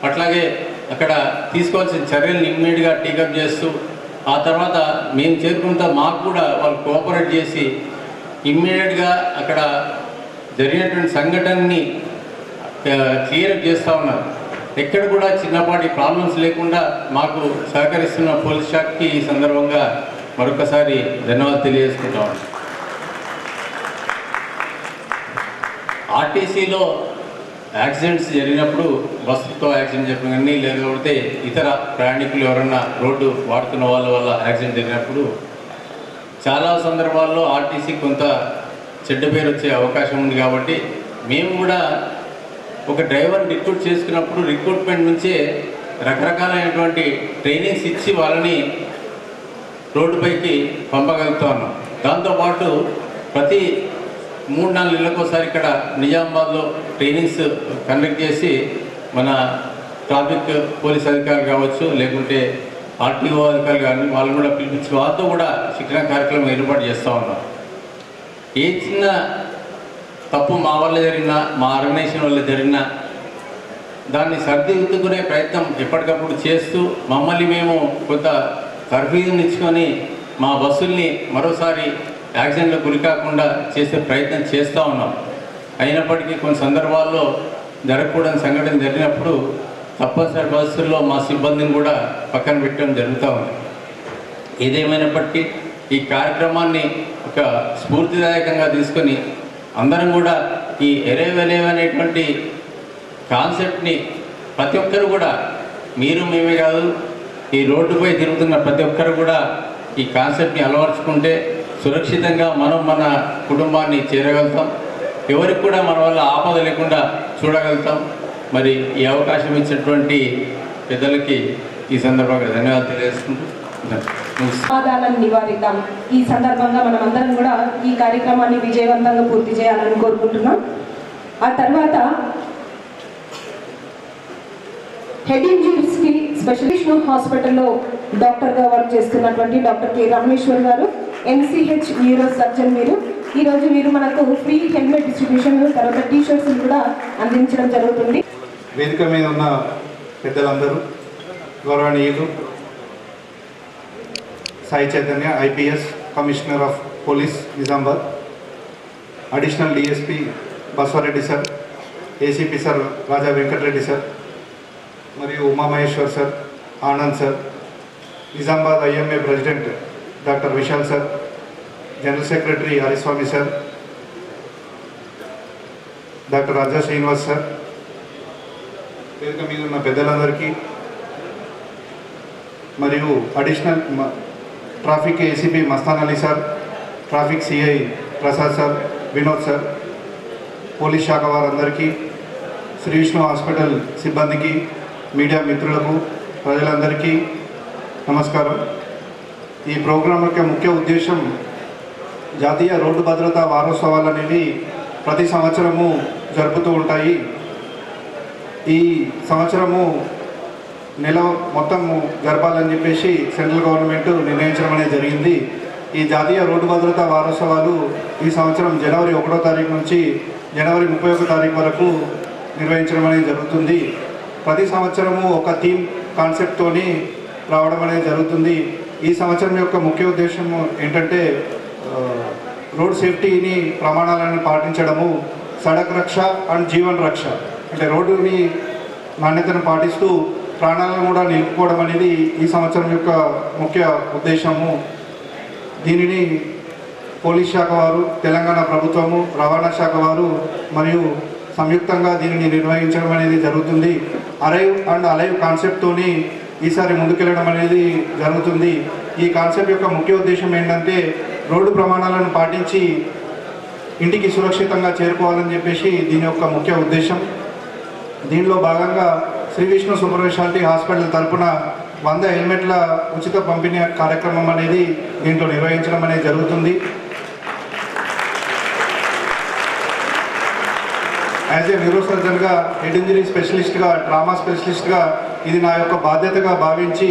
Speaker 6: అట్లాగే అక్కడ తీసుకోవాల్సిన చర్యలను ఇమ్మీడియట్గా టేకప్ చేస్తూ ఆ తర్వాత మేము చేరుకుంటా మాకు కూడా వాళ్ళు కోఆపరేట్ చేసి ఇమ్మీడియట్గా అక్కడ జరిగినటువంటి సంఘటనని క్లియర్ చేస్తూ ఉన్నారు. ఎక్కడ కూడా చిన్నపాటి ప్రాబ్లమ్స్ లేకుండా మాకు సహకరిస్తున్న పోలీస్ శాఖకి ఈ సందర్భంగా మరొకసారి ధన్యవాదాలు తెలియజేసుకుంటాం. ఆర్టీసీలో యాక్సిడెంట్స్ జరిగినప్పుడు, బస్సుతో యాక్సిడెంట్ చెప్పిన కానీ లేకపోతే ఇతర ప్రయాణికులు ఎవరన్నా రోడ్డు వాడుతున్న వాళ్ళ వల్ల యాక్సిడెంట్ జరిగినప్పుడు చాలా సందర్భాల్లో ఆర్టీసీ కొంత చెడ్డ పేరు వచ్చే అవకాశం ఉంది. కాబట్టి మేము కూడా ఒక డ్రైవర్ని రిక్రూట్ చేసుకున్నప్పుడు రిక్రూట్మెంట్ నుంచే రకరకాలైనటువంటి ట్రైనింగ్స్ ఇచ్చి వాళ్ళని రోడ్డుపైకి పంపగలుగుతా ఉన్నాం. దాంతోపాటు ప్రతి 3-4 నెలలకోసారి ఇక్కడ నిజామాబాద్లో ట్రైనింగ్స్ కండక్ట్ చేసి మన ట్రాఫిక్ పోలీస్ అధికారులు కావచ్చు, లేకుంటే ఆర్టీఓ అధికారులు కానీ వాళ్ళు కూడా పిలిపించి వాళ్ళతో కూడా శిక్షణ కార్యక్రమం ఏర్పాటు చేస్తూ ఉన్నాం. ఏ చిన్న తప్పు మా వల్ల జరిగినా, మా ఆర్గనైజేషన్ వల్ల జరిగినా దాన్ని సర్దిద్దుకునే ప్రయత్నం ఎప్పటికప్పుడు చేస్తూ మమ్మల్ని మేము కొంత తర్ఫీదునిచ్చుకొని మా బస్సుల్ని మరోసారి యాక్సిడెంట్లకు గురి కాకుండా చేసే ప్రయత్నం చేస్తూ ఉన్నాం. అయినప్పటికీ కొన్ని సందర్భాల్లో జరగకూడని సంఘటన జరిగినప్పుడు తప్పనిసరి బస్సుల్లో మా సిబ్బందిని కూడా పక్కన పెట్టడం జరుగుతూ ఉంది. ఏదేమైనప్పటికీ ఈ కార్యక్రమాన్ని ఒక స్ఫూర్తిదాయకంగా తీసుకొని అందరం కూడా ఈ ఎరేవెలేవ్ అనేటువంటి కాన్సెప్ట్ని ప్రతి ఒక్కరు కూడా, మీరు మేమే కాదు, ఈ రోడ్డుపై తిరుగుతున్న ప్రతి ఒక్కరు కూడా ఈ కాన్సెప్ట్ని అలవర్చుకుంటే సురక్షితంగా మనం మన కుటుంబాన్ని చేరగలుగుతాం. ఎవరికి కూడా మన వల్ల ఆపద లేకుండా చూడగలుగుతాం. మరి ఈ అవకాశం ఇచ్చినటువంటి పెద్దలకి ఈ సందర్భంగా ధన్యవాదాలు తెలియజేసుకుంటూ
Speaker 4: ప్రమాదాలను నివారిద్దాం. ఈ సందర్భంగా మనం అందరం కూడా ఈ కార్యక్రమాన్ని విజయవంతంగా పూర్తి చేయాలని కోరుకుంటున్నాం. ఆ తర్వాత హెడ్ ఇంజరీస్కి స్పెషలిస్ట్ హాస్పిటల్లో డాక్టర్గా వర్క్ చేస్తున్నటువంటి డాక్టర్ కె రామేశ్వర్ గారు, NCH న్యూరో సర్జన్. ఈరోజు మీరు మనకు ఫ్రీ హెల్మెట్ డిస్ట్రిబ్యూషన్, తర్వాత టీషర్ట్స్ కూడా అందించడం జరుగుతుంది.
Speaker 7: వేదిక మీద ఉన్న పెద్దలందరూ, గౌరవనీయులు Sai Chaitanya IPS commissioner of police Nizamabad, additional DSP Baswareddy sir, ACP sir Raja Venkatareddy sir, మరియు Umamaheshwar sir, Anand sir, Nizamabad IMA president doctor Vishal sir, general secretary Hariswami sir, doctor Raja Srinivas sir, వేదిక మీద ఉన్న పెద్దలందరికీ, మరియు additional traffic ACP Mastan Ali sir, traffic CI Prasad sir, Vinod sir, police శాఖ వారందరికీ, శ్రీ విష్ణు హాస్పిటల్ సిబ్బందికి, media మిత్రులకు, ప్రజలందరికీ నమస్కారం. ఈ ప్రోగ్రాం యొక్క ముఖ్య ఉద్దేశం జాతీయ రోడ్డు భద్రతా వారోత్సవాలు అనేవి ప్రతి సంవత్సరము జరుపుతూ ఉంటాయి. ఈ సంవత్సరము నెల మొత్తము జరపాలని చెప్పేసి సెంట్రల్ గవర్నమెంట్ నిర్ణయించడం అనేది జరిగింది. ఈ జాతీయ రోడ్డు భద్రతా వారోత్సవాలు ఈ సంవత్సరం జనవరి 1వ తారీఖు నుంచి జనవరి 31వ తారీఖు వరకు నిర్వహించడం అనేది జరుగుతుంది. ప్రతి సంవత్సరము ఒక థీమ్ కాన్సెప్ట్తోని రావడం అనేది జరుగుతుంది. ఈ సంవత్సరం యొక్క ముఖ్య ఉద్దేశం ఏంటంటే రోడ్ సేఫ్టీని ప్రమాణాలను పాటించడము, సడక్ రక్ష అండ్ జీవన్ రక్ష, అంటే రోడ్డుని నాణ్యతను పాటిస్తూ ప్రాణాలను కూడా నిలుపుకోవడం అనేది ఈ సంవత్సరం యొక్క ముఖ్య ఉద్దేశము. దీనిని పోలీస్ శాఖ వారు, తెలంగాణ ప్రభుత్వము, రవాణా శాఖ వారు మరియు సంయుక్తంగా దీనిని నిర్వహించడం అనేది జరుగుతుంది. అరైవ్ అండ్ అలైవ్ కాన్సెప్ట్తోని ఈసారి ముందుకెళ్ళడం అనేది జరుగుతుంది. ఈ కాన్సెప్ట్ యొక్క ముఖ్య ఉద్దేశం ఏంటంటే రోడ్డు ప్రమాణాలను పాటించి ఇంటికి సురక్షితంగా చేరుకోవాలని చెప్పేసి దీని యొక్క ముఖ్య ఉద్దేశం. దీనిలో భాగంగా Shri Vishnu super speciality hospital తరఫున 100 హెల్మెట్ల ఉచిత పంపిణీ కార్యక్రమం అనేది దీంట్లో నిర్వహించడం అనేది జరుగుతుంది. యాజ్ ఏ న్యూరో సర్జన్గా, హెడ్ ఇంజరీ స్పెషలిస్ట్గా, ట్రామా స్పెషలిస్ట్గా ఇది నా యొక్క బాధ్యతగా భావించి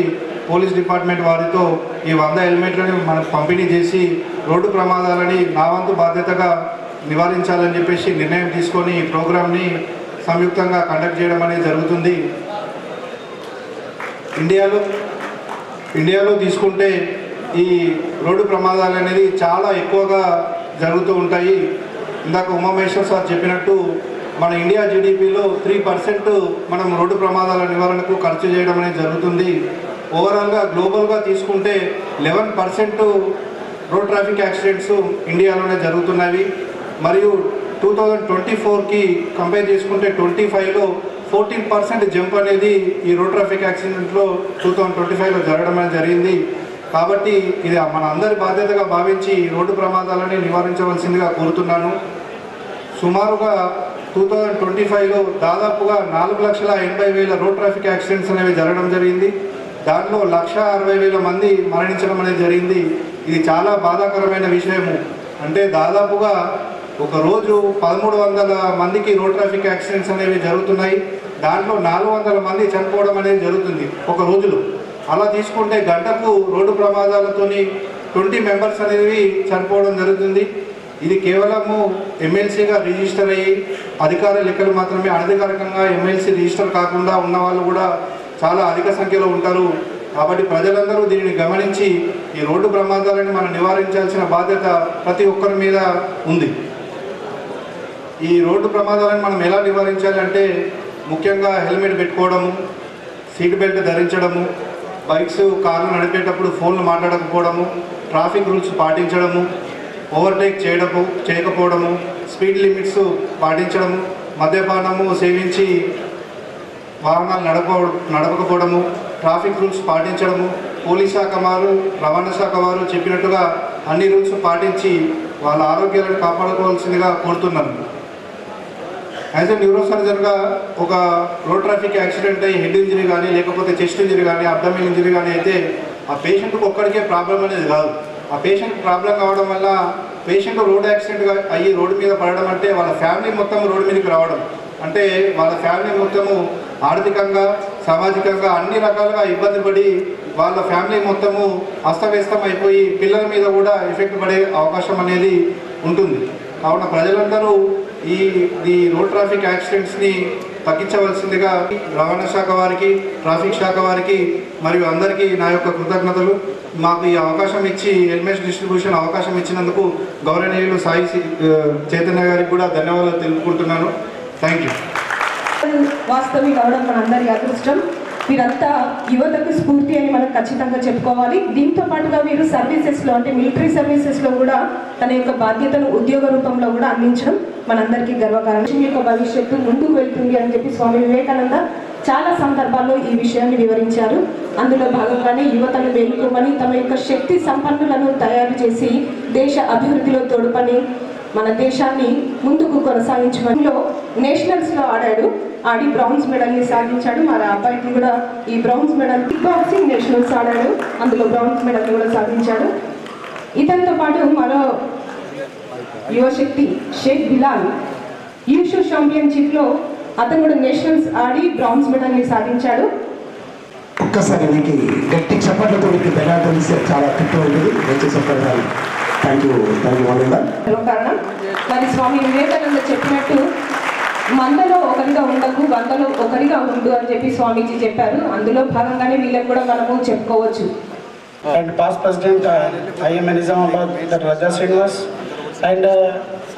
Speaker 7: పోలీస్ డిపార్ట్మెంట్ వారితో ఈ 100 హెల్మెట్లను మనకు పంపిణీ చేసి రోడ్డు ప్రమాదాలని నా వంతు బాధ్యతగా నివారించాలని చెప్పేసి నిర్ణయం తీసుకొని ఈ ప్రోగ్రామ్ని సంయుక్తంగా కండక్ట్ చేయడం అనేది జరుగుతుంది. ఇండియాలో తీసుకుంటే ఈ రోడ్డు ప్రమాదాలు అనేది చాలా ఎక్కువగా జరుగుతూ ఉంటాయి. ఇందాక ఉమామహేశ్వర్ సార్ చెప్పినట్టు మన ఇండియా GDPలో 3% మనం రోడ్డు ప్రమాదాల నివారణకు ఖర్చు చేయడం అనేది జరుగుతుంది. ఓవరాల్గా గ్లోబల్గా తీసుకుంటే 11% రోడ్ ట్రాఫిక్ యాక్సిడెంట్స్ ఇండియాలోనే జరుగుతున్నవి. మరియు 2024కి కంపేర్ చేసుకుంటే 25లో 14% జంప్ అనేది ఈ రోడ్ ట్రాఫిక్ యాక్సిడెంట్లో 2025లో జరగడం అనేది జరిగింది. కాబట్టి ఇది మన అందరి బాధ్యతగా భావించి రోడ్డు ప్రమాదాలని నివారించవలసిందిగా కోరుతున్నాను. సుమారుగా 2025లో దాదాపుగా 4,80,000 రోడ్ ట్రాఫిక్ యాక్సిడెంట్స్ అనేవి జరగడం జరిగింది. దాంట్లో 1,60,000 మంది మరణించడం అనేది జరిగింది. ఇది చాలా బాధాకరమైన విషయము. అంటే దాదాపుగా ఒక రోజు 1,300 మందికి రోడ్ ట్రాఫిక్ యాక్సిడెంట్స్ అనేవి జరుగుతున్నాయి. దాంట్లో 400 మంది చనిపోవడం అనేది జరుగుతుంది ఒక రోజులో. అలా తీసుకుంటే గంటకు రోడ్డు ప్రమాదాలతోని 20 మెంబర్స్ అనేవి చనిపోవడం జరుగుతుంది. ఇది కేవలము ఎమ్మెల్సీగా రిజిస్టర్ అయ్యి అధికార లెక్కలు మాత్రమే, అనధికారికంగా ఎమ్మెల్సీ రిజిస్టర్ కాకుండా ఉన్న వాళ్ళు కూడా చాలా అధిక సంఖ్యలో ఉంటారు. కాబట్టి ప్రజలందరూ దీనిని గమనించి ఈ రోడ్డు ప్రమాదాలను మనం నివారించాల్సిన బాధ్యత ప్రతి ఒక్కరి మీద ఉంది. ఈ రోడ్డు ప్రమాదాలను మనం ఎలా నివారించాలి అంటే ముఖ్యంగా హెల్మెట్ పెట్టుకోవడము, సీట్ బెల్ట్ ధరించడము, బైక్స్ కార్లు నడిపేటప్పుడు ఫోన్లు మాట్లాడకపోవడము, ట్రాఫిక్ రూల్స్ పాటించడము, ఓవర్టేక్ చేయకపోవడము, స్పీడ్ లిమిట్స్ పాటించడము, మద్యపానము సేవించి వాహనాలు నడపకపోవడము, ట్రాఫిక్ రూల్స్ పాటించడము, పోలీస్ శాఖ వారు, రవాణా శాఖ వారు చెప్పినట్టుగా అన్ని రూల్స్ పాటించి వాళ్ళ ఆరోగ్యాలను కాపాడుకోవాల్సిందిగా కోరుతున్నాను. యాజ్ ఎ న్యూరో సర్జన్గా ఒక రోడ్ ట్రాఫిక్ యాక్సిడెంట్ అయ్యి హెడ్ ఇంజరీ కానీ లేకపోతే చెస్ట్ ఇంజరీ కానీ అబ్డమిన్ ఇంజరీ కానీ అయితే ఆ పేషెంట్కి ఒక్కడికే ప్రాబ్లం అనేది కాదు. ఆ పేషెంట్ ప్రాబ్లం కావడం వల్ల పేషెంట్ రోడ్ యాక్సిడెంట్గా అయ్యి రోడ్డు మీద పడడం అంటే వాళ్ళ ఫ్యామిలీ మొత్తం రోడ్డు మీదకి రావడం అంటే వాళ్ళ ఫ్యామిలీ మొత్తము ఆర్థికంగా సామాజికంగా అన్ని రకాలుగా ఇబ్బంది పడి వాళ్ళ ఫ్యామిలీ మొత్తము అస్తవ్యస్తం అయిపోయి పిల్లల మీద కూడా ఎఫెక్ట్ పడే అవకాశం అనేది ఉంటుంది. కావున ప్రజలందరూ ఈ రోడ్ ట్రాఫిక్ యాక్సిడెంట్స్ని తగ్గించవలసిందిగా రవాణా శాఖ వారికి, ట్రాఫిక్ శాఖ వారికి మరియు అందరికీ నా యొక్క కృతజ్ఞతలు. మాకు ఈ అవకాశం ఇచ్చి హెల్మెట్ డిస్ట్రిబ్యూషన్ అవకాశం ఇచ్చినందుకు గౌరవనీయులు సాయి చైతన్య గారికి కూడా ధన్యవాదాలు తెలుపుకుంటున్నాను. Thank you.
Speaker 4: వాస్తవిక అవడం మనందరి అదృష్టం. వీరంతా యువతకు స్ఫూర్తి అని మనం ఖచ్చితంగా చెప్పుకోవాలి. దీంతో పాటుగా వీరు సర్వీసెస్లో అంటే మిలిటరీ సర్వీసెస్లో కూడా తన యొక్క బాధ్యతను ఉద్యోగ రూపంలో కూడా అందించడం మనందరికీ గర్వకారణం. యొక్క భవిష్యత్తు ముందుకు వెళ్తుంది అని చెప్పి స్వామి వివేకానంద చాలా సందర్భాల్లో ఈ విషయాన్ని వివరించారు. అందులో భాగంగానే యువతను మేలుకోమని తమ యొక్క శక్తి సంపన్నులను తయారు చేసి దేశ అభివృద్ధిలో తోడ్పని మన దేశాన్ని ముందుకు కొనసాగించమని నేషనల్స్లో ఆడి బ్రౌన్స్ మెడల్ని సాధించాడు. మరి ఆ అబ్బాయికి కూడా ఈ browns medal kick boxing nationals ఆడాడు, అందులో బ్రౌన్స్ మెడల్ని కూడా సాధించాడు. ఇతనితో పాటు మరో యువశక్తి షేక్ బిలాల్ యూషు ఛాంపియన్షిప్లో అతను కూడా నేషనల్స్ ఆడి బ్రౌన్స్ మెడల్ని సాధించాడు.
Speaker 8: ఒక్కసారి మీకు గట్టి చప్పట్లతో మీకు ధన్యవాదాలు ఇస్తే చాలా తక్కువ ఉంటుంది. మంచి చెప్పాలి. థ్యాంక్ యూ
Speaker 4: కారణం. మరి స్వామి వివేకానంద చెప్పినట్టు మందలో ఒకరిగా ఉండకు, వందలో ఒకరిగా ఉండు అని చెప్పి స్వామీజీ చెప్పారు. అందులో భాగంగానే వీళ్ళని కూడా మనము చెప్పుకోవచ్చు.
Speaker 9: And past president IMA Nizamabad doctor Raja Srinivas and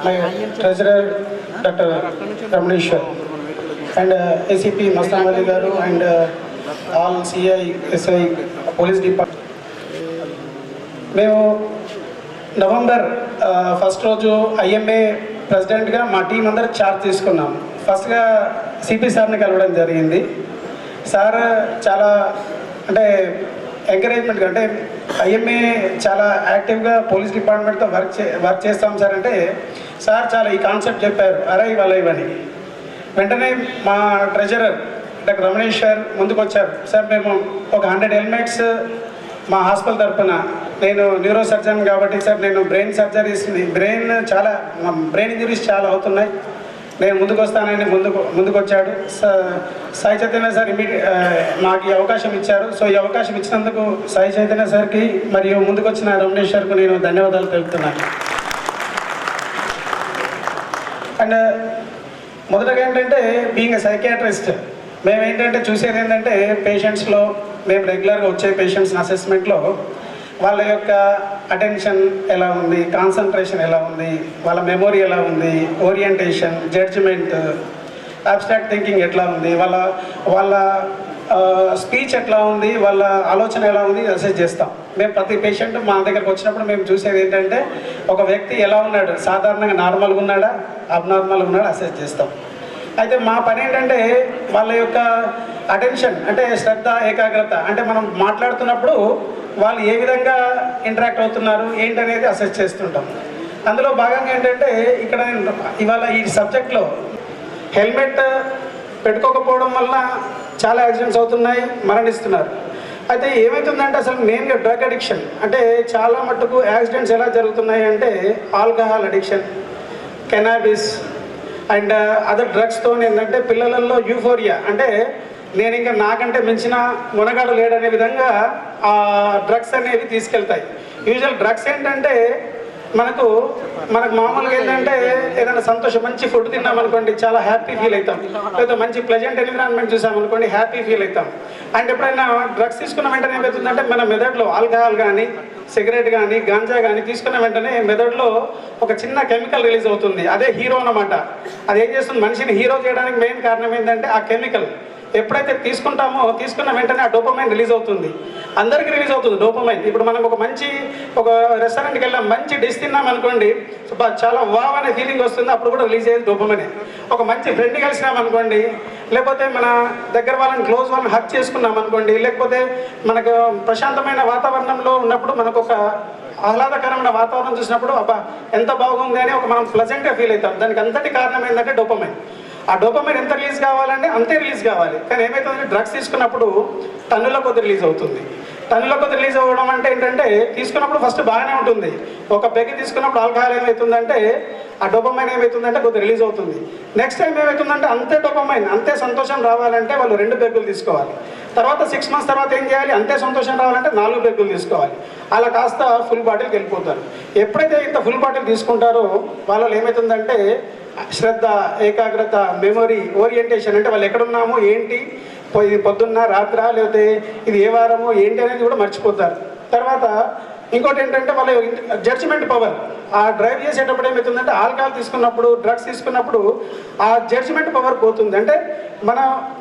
Speaker 9: my treasurer doctor Ramaneshwar and ACP Mastan Ali గారు and all CI SI police department. మేము నవంబర్ 1 రోజు ఐఎంఏ ప్రెసిడెంట్గా మా టీం అందరూ చార్జ్ తీసుకున్నాం. ఫస్ట్గా సిపి సార్ని కలవడం జరిగింది. సార్ చాలా అంటే ఎంకరేజ్మెంట్గా అంటే ఐఎంఏ చాలా యాక్టివ్గా పోలీస్ డిపార్ట్మెంట్తో వర్క్ చేస్తాం సార్ అంటే సార్ చాలా ఈ కాన్సెప్ట్ చెప్పారు, అరే ఇవాళ ఇవని. వెంటనే మా ట్రెజరర్ డాక్టర్ రమణేశ్వర్ ముందుకు వచ్చారు. సార్ మేము ఒక 100 హెల్మెట్స్ మా హాస్పిటల్ తరఫున, నేను న్యూరో సర్జన్ కాబట్టి సార్ నేను బ్రెయిన్ సర్జరీస్ బ్రెయిన్ ఇంజరీస్ చాలా అవుతున్నాయి, నేను ముందుకు వస్తానని ముందుకు వచ్చాడు. సాయి చైతన్య సార్ నాకు ఈ అవకాశం ఇచ్చారు. సో ఈ అవకాశం ఇచ్చినందుకు సాయి చైతన్య సార్కి మరియు ముందుకు వచ్చిన రమణేశ్వర్కు నేను ధన్యవాదాలు తెలుపుతున్నాను. అండ్ మొదటగా ఏంటంటే బీయింగ్ ఎ సైకియాట్రిస్ట్ మేము ఏంటంటే చూసేది ఏంటంటే పేషెంట్స్లో మేము రెగ్యులర్గా వచ్చే పేషెంట్స్ అసెస్మెంట్లో వాళ్ళ యొక్క అటెన్షన్ ఎలా ఉంది, కాన్సన్ట్రేషన్ ఎలా ఉంది, వాళ్ళ మెమొరీ ఎలా ఉంది, ఓరియంటేషన్, జడ్జిమెంట్, అబ్స్ట్రాక్ట్ థింకింగ్ ఎట్లా ఉంది, వాళ్ళ స్పీచ్ ఎట్లా ఉంది, వాళ్ళ ఆలోచన ఎలా ఉంది అసెస్ చేస్తాం. మేము ప్రతి పేషెంట్ మా దగ్గరకు వచ్చినప్పుడు మేము చూసేది ఏంటంటే ఒక వ్యక్తి ఎలా ఉన్నాడు, సాధారణంగా నార్మల్గా ఉన్నాడా, అబ్నార్మల్గా ఉన్నాడా అసెస్ చేస్తాం. అయితే మా పని ఏంటంటే వాళ్ళ యొక్క అటెన్షన్ అంటే శ్రద్ధ, ఏకాగ్రత అంటే మనం మాట్లాడుతున్నప్పుడు వాళ్ళు ఏ విధంగా ఇంటరాక్ట్ అవుతున్నారు ఏంటనేది అసెస్ చేస్తుంటాం. అందులో భాగంగా ఏంటంటే ఇక్కడ ఇవాళ ఈ సబ్జెక్ట్లో హెల్మెట్ పెట్టుకోకపోవడం వల్ల చాలా యాక్సిడెంట్స్ అవుతున్నాయి, మరణిస్తున్నారు. అయితే ఏమవుతుందంటే అసలు మెయిన్గా డ్రగ్ అడిక్షన్ అంటే చాలా మట్టుకు యాక్సిడెంట్స్ ఎలా జరుగుతున్నాయి అంటే alcohol addiction, cannabis and other డ్రగ్స్తో ఏంటంటే పిల్లలలో యూఫోరియా, అంటే నేను ఇంకా నాకంటే మించిన మునగాడు లేడనే విధంగా ఆ డ్రగ్స్ అనేవి తీసుకెళ్తాయి. యూజువల్ డ్రగ్స్ ఏంటంటే మనకు మామూలుగా ఏంటంటే ఏదైనా సంతోషం, మంచి ఫుడ్ తిన్నామనుకోండి చాలా హ్యాపీ ఫీల్ అవుతాం, లేదా మంచి ప్లెజెంట్ ఎన్విరాన్మెంట్ చూసామనుకోండి హ్యాపీ ఫీల్ అవుతాం. అంటే ఎప్పుడైనా డ్రగ్స్ తీసుకున్న వెంటనే ఏమవుతుందంటే మన మెదడులో ఆల్కహాల్ కానీ సిగరెట్ కానీ గాంజా కానీ తీసుకున్న వెంటనే మెదడులో ఒక చిన్న కెమికల్ రిలీజ్ అవుతుంది, అదే హీరో అన్నమాట. అది ఏం చేస్తుంది, మనిషిని హీరో చేయడానికి మెయిన్ కారణం ఏంటంటే ఆ కెమికల్. ఎప్పుడైతే తీసుకుంటామో తీసుకున్న వెంటనే ఆ డోపమైన్ రిలీజ్ అవుతుంది, అందరికీ రిలీజ్ అవుతుంది డోపమైన్. ఇప్పుడు మనం ఒక రెస్టారెంట్కి వెళ్ళాం, మంచి డిష్ తిన్నాం అనుకోండి, చాలా వావ్ అనే ఫీలింగ్ వస్తుంది, అప్పుడు కూడా రిలీజ్ అయ్యేది డోపమైనే. ఒక మంచి ఫ్రెండ్ కలిసినాం అనుకోండి, లేకపోతే మన దగ్గర వాళ్ళని క్లోజ్ వాళ్ళని హక్ చేసుకున్నాం అనుకోండి, లేకపోతే మనకు ప్రశాంతమైన వాతావరణంలో ఉన్నప్పుడు మనకు ఒక ఆహ్లాదకరమైన వాతావరణం చూసినప్పుడు అబ్బా ఎంత బాగుంది అని మనం ప్లెజెంట్గా ఫీల్ అవుతాం. దానికి అంతటి కారణం ఏంటంటే డోపమైన్. ఆ డోపమైన్ ఎంత రిలీజ్ కావాలంటే అంతే రిలీజ్ కావాలి. కానీ ఏమవుతుందంటే డ్రగ్స్ తీసుకున్నప్పుడు టన్నుల కొద్ది రిలీజ్ అవుతుంది. టన్నుల కొద్ది రిలీజ్ అవ్వడం అంటే ఏంటంటే తీసుకున్నప్పుడు ఫస్ట్ బాగానే ఉంటుంది, ఒక పెగ్గి తీసుకున్నప్పుడు ఆల్కహాల్ ఏమవుతుందంటే ఆ డోపమైన్ ఏమవుతుందంటే కొద్ది రిలీజ్ అవుతుంది. నెక్స్ట్ టైం ఏమవుతుందంటే అంతే డోపమైన్, అంతే సంతోషం రావాలంటే వాళ్ళు 2 పెగ్గులు తీసుకోవాలి. తర్వాత 6 months తర్వాత ఏం చేయాలి, అంతే సంతోషం రావాలంటే 4 పెగ్గులు తీసుకోవాలి. అలా కాస్త ఫుల్ బాటిల్కి వెళ్ళిపోతారు. ఎప్పుడైతే ఇంత ఫుల్ బాటిల్ తీసుకుంటారో వాళ్ళలో ఏమవుతుందంటే శ్రద్ధ, ఏకాగ్రత, మెమొరీ, ఓరియంటేషన్, అంటే వాళ్ళు ఎక్కడున్నామో ఏంటి, ఇది పొద్దున్న రాత్రా లేకపోతే ఇది ఏ వారమో ఏంటి అనేది కూడా మర్చిపోతారు. తర్వాత ఇంకోటి ఏంటంటే వాళ్ళ జడ్జిమెంట్ పవర్, ఆ డ్రైవ్ చేసేటప్పుడు ఏమవుతుందంటే ఆల్కహాల్ తీసుకున్నప్పుడు డ్రగ్స్ తీసుకున్నప్పుడు ఆ జడ్జిమెంట్ పవర్ పోతుంది. అంటే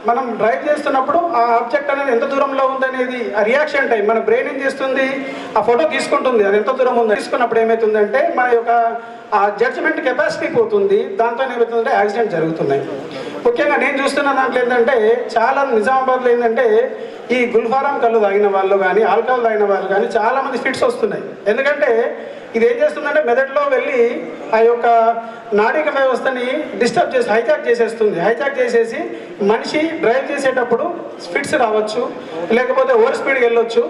Speaker 9: మనం డ్రైవ్ చేస్తున్నప్పుడు ఆ ఆబ్జెక్ట్ అనేది ఎంత దూరంలో ఉందనేది ఆ రియాక్షన్ టైం మన బ్రెయిన్ ఏం చేస్తుంది, ఆ ఫోటో తీసుకుంటుంది, అది ఎంత దూరం ఉందో తీసుకున్నప్పుడు ఏమవుతుందంటే మన యొక్క ఆ జడ్జిమెంట్ కెపాసిటీ పోతుంది. దాంతో ఏమవుతుందంటే యాక్సిడెంట్ జరుగుతున్నాయి. ముఖ్యంగా నేను చూస్తున్న దాంట్లో ఏంటంటే చాలా నిజామాబాద్లో ఏంటంటే ఈ గుల్ఫారం కళ్ళు తాగిన వాళ్ళు కానీ ఆల్కహాల్ తాగిన వాళ్ళు కానీ చాలామంది ఫిట్స్ వస్తున్నాయి. ఎందుకంటే ఇది ఏం చేస్తుందంటే మెదడులో వెళ్ళి ఆ యొక్క నాడీక వ్యవస్థని డిస్టర్బ్ చేసి హైజాక్ చేసేస్తుంది. హైజాక్ చేసేసి మనిషి డ్రైవ్ చేసేటప్పుడు ఫిట్స్ రావచ్చు, లేకపోతే ఓవర్ స్పీడ్కి వెళ్ళొచ్చు.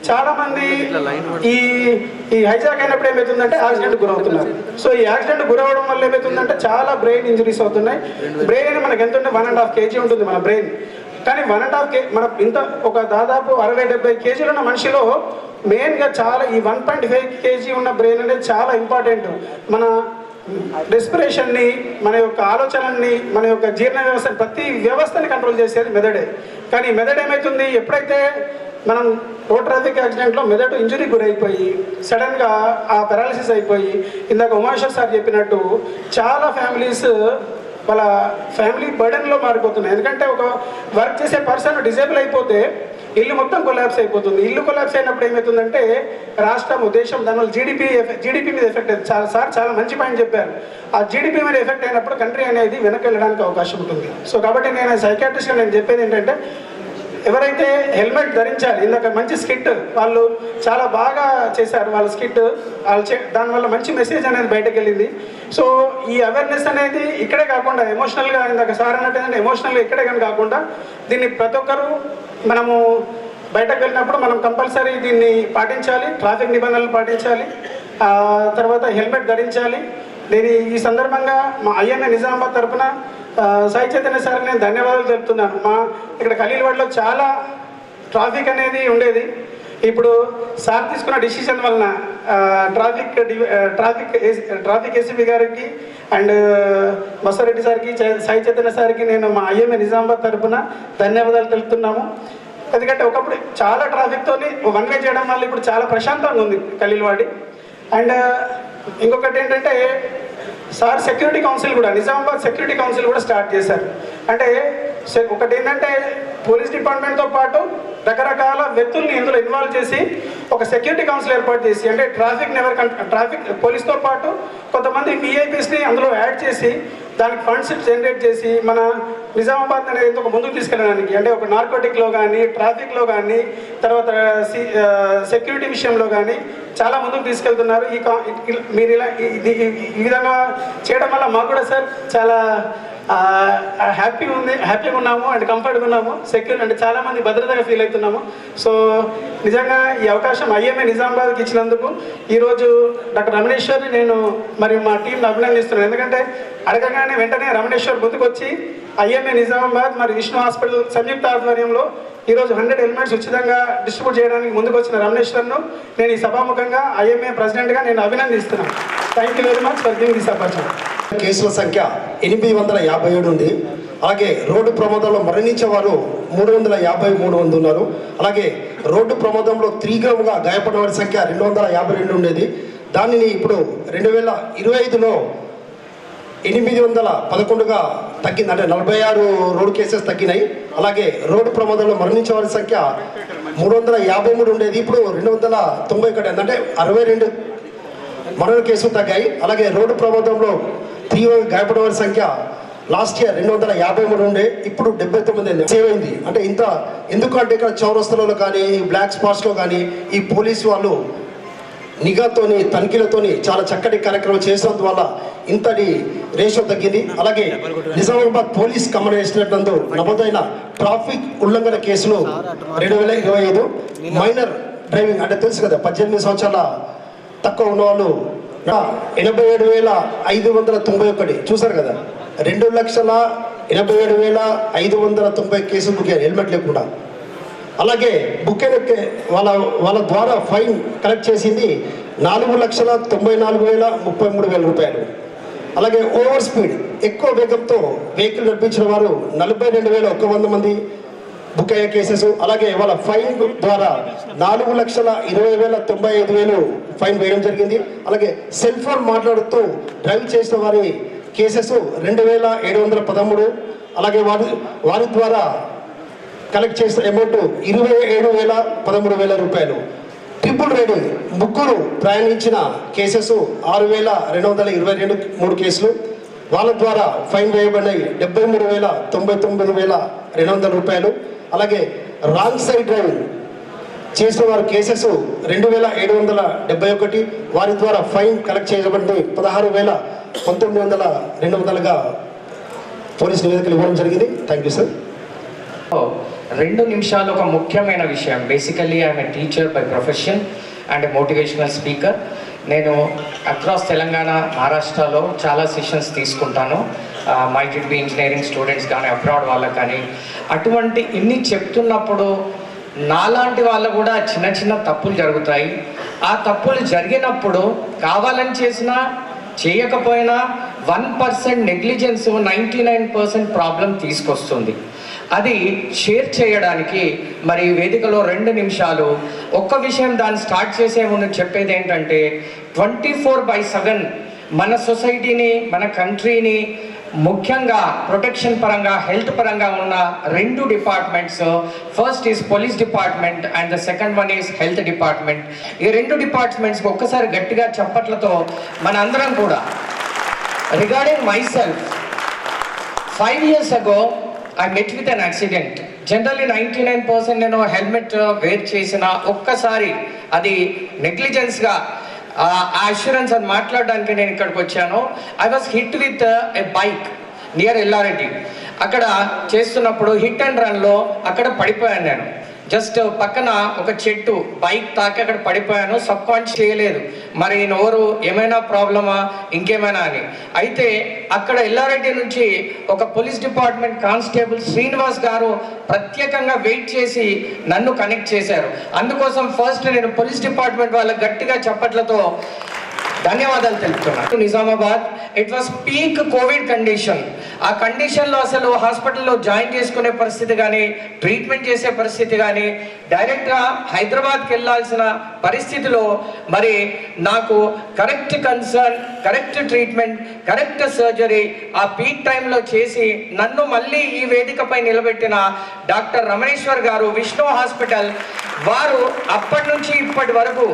Speaker 9: చాలామంది ఈ హైజాక్ అయినప్పుడు ఏమవుతుందంటే యాక్సిడెంట్ గురవుతున్నారు. సో ఈ యాక్సిడెంట్ గురవడం వల్ల ఏమవుతుందంటే చాలా బ్రెయిన్ ఇంజరీస్ అవుతున్నాయి. బ్రెయిన్ మనకి ఎంత ఉంటే 1.5 kg ఉంటుంది మన బ్రెయిన్. కానీ 1.5 kg మన ఇంత ఒక దాదాపు 60-70 kgలు ఉన్న మనిషిలో మెయిన్గా చాలా ఈ 1.5 kg ఉన్న బ్రెయిన్ అనేది చాలా ఇంపార్టెంట్. మన రెస్పిరేషన్ని, మన యొక్క ఆలోచనల్ని, మన యొక్క జీర్ణ వ్యవస్థ, ప్రతి వ్యవస్థని కంట్రోల్ చేసేది మెదడే. కానీ మెదడు ఏమవుతుంది, ఎప్పుడైతే మనం రోడ్ ట్రాఫిక్ యాక్సిడెంట్లో మెదడు ఇంజరీ గురైపోయి సడన్గా ఆ పెరాలిసిస్ అయిపోయి ఇందాక ఉమాశ్వర్ సార్ చెప్పినట్టు చాలా ఫ్యామిలీస్ వాళ్ళ ఫ్యామిలీ బర్డెన్లో మారిపోతున్నాయి. ఎందుకంటే ఒక వర్క్ చేసే పర్సన్ డిజేబుల్ అయిపోతే ఇల్లు మొత్తం కొలాప్స్ అయిపోతుంది. ఇల్లు కొలాప్స్ అయినప్పుడు ఏమవుతుందంటే రాష్ట్రం, దేశం, దానివల్ల జీడిపి మీద ఎఫెక్ట్ అవుతుంది. సార్ చాలా మంచి పాయింట్ చెప్పారు. ఆ జీడిపి మీద ఎఫెక్ట్ అయినప్పుడు కంట్రీ అనేది వెనక్కి వెళ్ళడానికి అవకాశం ఉంటుంది. సో కాబట్టి నేను సైకాట్రిస్ట్గా నేను చెప్పేది ఏంటంటే ఎవరైతే హెల్మెట్ ధరించాలి, ఇందాక మంచి స్కిట్ వాళ్ళు చాలా బాగా చేశారు వాళ్ళ స్కిట్, దానివల్ల మంచి మెసేజ్ అనేది బయటకు వెళ్ళింది. సో ఈ అవేర్నెస్ అనేది ఇక్కడే కాకుండా ఎమోషనల్గా, ఇందాక సార్ అన్నట్టు ఎమోషనల్గా ఇక్కడే కానీ కాకుండా దీన్ని ప్రతి ఒక్కరూ మనము బయటకు వెళ్ళినప్పుడు మనం కంపల్సరీ దీన్ని పాటించాలి, ట్రాఫిక్ నిబంధనలు పాటించాలి, తర్వాత హెల్మెట్ ధరించాలి. నేను ఈ సందర్భంగా మా ఐఎంఏ నిజామాబాద్ తరఫున సాయి చైతన్య సార్ నేను ధన్యవాదాలు తెలుపుతున్నాను. ఇక్కడ ఖలీల్వాడ్లో చాలా ట్రాఫిక్ అనేది ఉండేది. ఇప్పుడు సార్ తీసుకున్న డిసిషన్ వలన ట్రాఫిక్ ఏసీపీ గారికి అండ్ బస్సారెడ్డి సార్కి, సాయి చైతన్య సార్కి నేను మా ఐఎంఏ నిజామాబాద్ తరఫున ధన్యవాదాలు తెలుపుతున్నాము. ఎందుకంటే ఒకప్పుడు చాలా ట్రాఫిక్తో 1 way చేయడం వల్ల ఇప్పుడు చాలా ప్రశాంతంగా ఉంది ఖలీల్వాడి. అండ్ ఇంకొకటి ఏంటంటే సార్ సెక్యూరిటీ కౌన్సిల్ కూడా, నిజామాబాద్ సెక్యూరిటీ కౌన్సిల్ కూడా స్టార్ట్ చేశారు. అంటే ఒకటి ఏంటంటే పోలీస్ డిపార్ట్మెంట్తో పాటు రకరకాల వ్యక్తుల్ని ఇందులో ఇన్వాల్వ్ చేసి ఒక సెక్యూరిటీ కౌన్సిల్ ఏర్పాటు చేసి, అంటే ట్రాఫిక్ పోలీస్తో పాటు కొంతమంది విఐపీస్ని అందులో యాడ్ చేసి దానికి ఫండ్స్ జనరేట్ చేసి మన నిజామాబాద్ అనేది ఎంతో ముందుకు తీసుకెళ్ళడానికి, అంటే ఒక నార్కోటిక్లో కానీ ట్రాఫిక్లో కానీ తర్వాత సెక్యూరిటీ విషయంలో కానీ చాలా ముందుకు తీసుకెళ్తున్నారు. మీరు ఇలా ఈ విధంగా చేయడం వల్ల మాకు కూడా సార్ చాలా హ్యాపీగా ఉన్నాము అండ్ కంఫర్ట్గా ఉన్నాము, సెక్యూర్ అంటే చాలామంది భద్రతగా ఫీల్ అవుతున్నాము. సో నిజంగా ఈ అవకాశం ఐఎంఏ నిజామాబాద్కి ఇచ్చినందుకు ఈరోజు డాక్టర్ రమణేశ్వర్ని నేను మరియు మా టీంని అభినందిస్తున్నాను. ఎందుకంటే అడగగానే వెంటనే రమణేశ్వర్ ముందుకు వచ్చి ఐఎంఏ నిజామాబాద్ మరియు విష్ణు హాస్పిటల్ సంయుక్త ఆధ్వర్యంలో ఈరోజు 100 హెల్మెట్స్ ఉచితంగా డిస్ట్రిబ్యూట్ చేయడానికి ముందుకు వచ్చిన రమణేశ్వర్ను నేను ఈ సభాముఖంగా ఐఎంఏ ప్రెసిడెంట్గా నేను అభినందిస్తున్నాను. Thank you very much for giving this opportunity.
Speaker 8: కేసుల సంఖ్య 857 ఉంది. అలాగే రోడ్డు ప్రమాదంలో మరణించే వారు 353 మంది ఉన్నారు. అలాగే రోడ్డు ప్రమాదంలో తీవ్రంగా గాయపడిన వారి సంఖ్య 252 ఉండేది. దానిని ఇప్పుడు 2025లో 811గా తగ్గింది, అంటే 46 రోడ్డు కేసెస్ తగ్గినాయి. అలాగే రోడ్డు ప్రమాదంలో మరణించే వారి సంఖ్య 353 ఉండేది, ఇప్పుడు 291 అంటే 62 మరణ కేసులు తగ్గాయి. అలాగే రోడ్డు ప్రమాదంలో తీవ్రంగా గాయపడిన వారి సంఖ్య లాస్ట్ ఇయర్ 253 ఉండే, ఇప్పుడు 79 సేవ్ అయింది. అంటే ఇంత ఎందుకంటే ఇక్కడ చౌరస్తలలో కానీ బ్లాక్ స్పాట్స్లో కానీ ఈ పోలీసు వాళ్ళు నిఘాతోని తనిఖీలతోని చాలా చక్కటి కార్యక్రమం చేసినందువల్ల ఇంతటి రేషియో తగ్గింది. అలాగే నిజామాబాద్ పోలీస్ కమాండ్ చేసినట్టు నమోదైన ట్రాఫిక్ ఉల్లంఘన కేసులు 2025 మైనర్ డ్రైవింగ్ అంటే తెలుసు కదా, 18 సంవత్సరాల తక్కువ ఉన్న వాళ్ళు 87,591 చూసారు కదా, 2,87,590 కేసులు బుక్ అయ్యాయి హెల్మెట్ లేకుండా. అలాగే బుక్ అయిన వాళ్ళ ద్వారా ఫైన్ కలెక్ట్ చేసింది 4,94,33 రూపాయలు. అలాగే ఓవర్ స్పీడ్ ఎక్కువ వేగంతో వెహికల్ నడిపించిన వారు 42,100 మంది బుక్ అయ్యే కేసెస్. అలాగే వాళ్ళ ఫైన్ ద్వారా 4,20,95,000 ఫైన్ వేయడం జరిగింది. అలాగే సెల్ ఫోన్ మాట్లాడుతూ డ్రైవ్ చేసిన వారి కేసెస్ 2,713. అలాగే వారి ద్వారా కలెక్ట్ చేసిన అమౌంట్ 27,13,000 రూపాయలు. ట్రిపుల్ రైడింగ్ ముగ్గురు ప్రయాణించిన కేసెస్ 6,223 కేసులు. వాళ్ళ ద్వారా ఫైన్ వేయబడినాయి 73,99,200 రూపాయలు. అలాగే రాంగ్ సైడ్ డ్రైవింగ్ చేసిన వారి కేసెస్ 2,771. వారి ద్వారా ఫైన్ కలెక్ట్ చేయబడింది 16,19,200గా పోలీస్ నివేదికలు ఇవ్వడం జరిగింది. Thank you sir.
Speaker 10: 2 నిమిషాలు ఒక ముఖ్యమైన విషయం. Basically I'm a teacher by profession and motivational speaker. నేను అక్రాస్ తెలంగాణ మహారాష్ట్రలో చాలా సెషన్స్ తీసుకుంటాను, might it be engineering students కానీ అబ్రాడ్ వాళ్ళకి కానీ. అటువంటి ఇన్ని చెప్తున్నప్పుడు నాలాంటి వాళ్ళు కూడా చిన్న చిన్న తప్పులు జరుగుతాయి. ఆ తప్పులు జరిగినప్పుడు కావాలని చేసినా చేయకపోయినా 1% నెగ్లిజెన్స్ 99% ప్రాబ్లం తీసుకొస్తుంది. అది షేర్ చేయడానికి మరి వేదికలో 2 నిమిషాలు ఒక్క విషయం దాన్ని స్టార్ట్ చేసే ముందు చెప్పేది ఏంటంటే 24/7 మన సొసైటీని మన కంట్రీని ముఖ్యంగా ప్రొటెక్షన్ పరంగా హెల్త్ పరంగా ఉన్న 2 departments, first is police department and the second one is health department. ఈ 2 డిపార్ట్మెంట్స్కి ఒక్కసారి గట్టిగా చప్పట్లతో మన అందరం కూడా. Regarding my self, 5 years ago I met with an accident. Generally 99% నేను హెల్మెట్ వేర్ చేసిన ఒక్కసారి అది నెగ్లిజెన్స్గా అష్యూరెన్స్ అని మాట్లాడడానికి నేను ఇక్కడికి వచ్చాను. I was hit with a bike near Yellareddy. అక్కడ చేస్తున్నప్పుడు హిట్ అండ్ రన్లో అక్కడ పడిపోయాను. నేను జస్ట్ పక్కన ఒక చెట్టు బైక్ తాకి అక్కడ పడిపోయాను. సబ్ కాన్షియస్ చేయలేదు మరి నోరు ఏమైనా ప్రాబ్లమా ఇంకేమైనా అని. అయితే అక్కడ ఎల్లారెడ్డి నుంచి ఒక పోలీస్ డిపార్ట్మెంట్ కానిస్టేబుల్ శ్రీనివాస్ గారు ప్రత్యేకంగా వెయిట్ చేసి నన్ను కనెక్ట్ చేశారు. అందుకోసం ఫస్ట్ నేను పోలీస్ డిపార్ట్మెంట్ వాళ్ళకి గట్టిగా చప్పట్లతో ధన్యవాదాలు తెలుపుతున్నాను. Nizamabad it was peak Covid condition. ఆ కండిషన్లో అసలు హాస్పిటల్లో జాయిన్ చేసుకునే పరిస్థితి కానీ ట్రీట్మెంట్ చేసే పరిస్థితి కానీ డైరెక్ట్గా హైదరాబాద్కి వెళ్ళాల్సిన పరిస్థితిలో మరి నాకు correct concern, correct treatment, correct surgery ఆ పీక్ టైంలో చేసి నన్ను మళ్ళీ ఈ వేదికపై నిలబెట్టిన డాక్టర్ రమణేశ్వర్ గారు, విష్ణు హాస్పిటల్ వారు అప్పటి నుంచి ఇప్పటి వరకు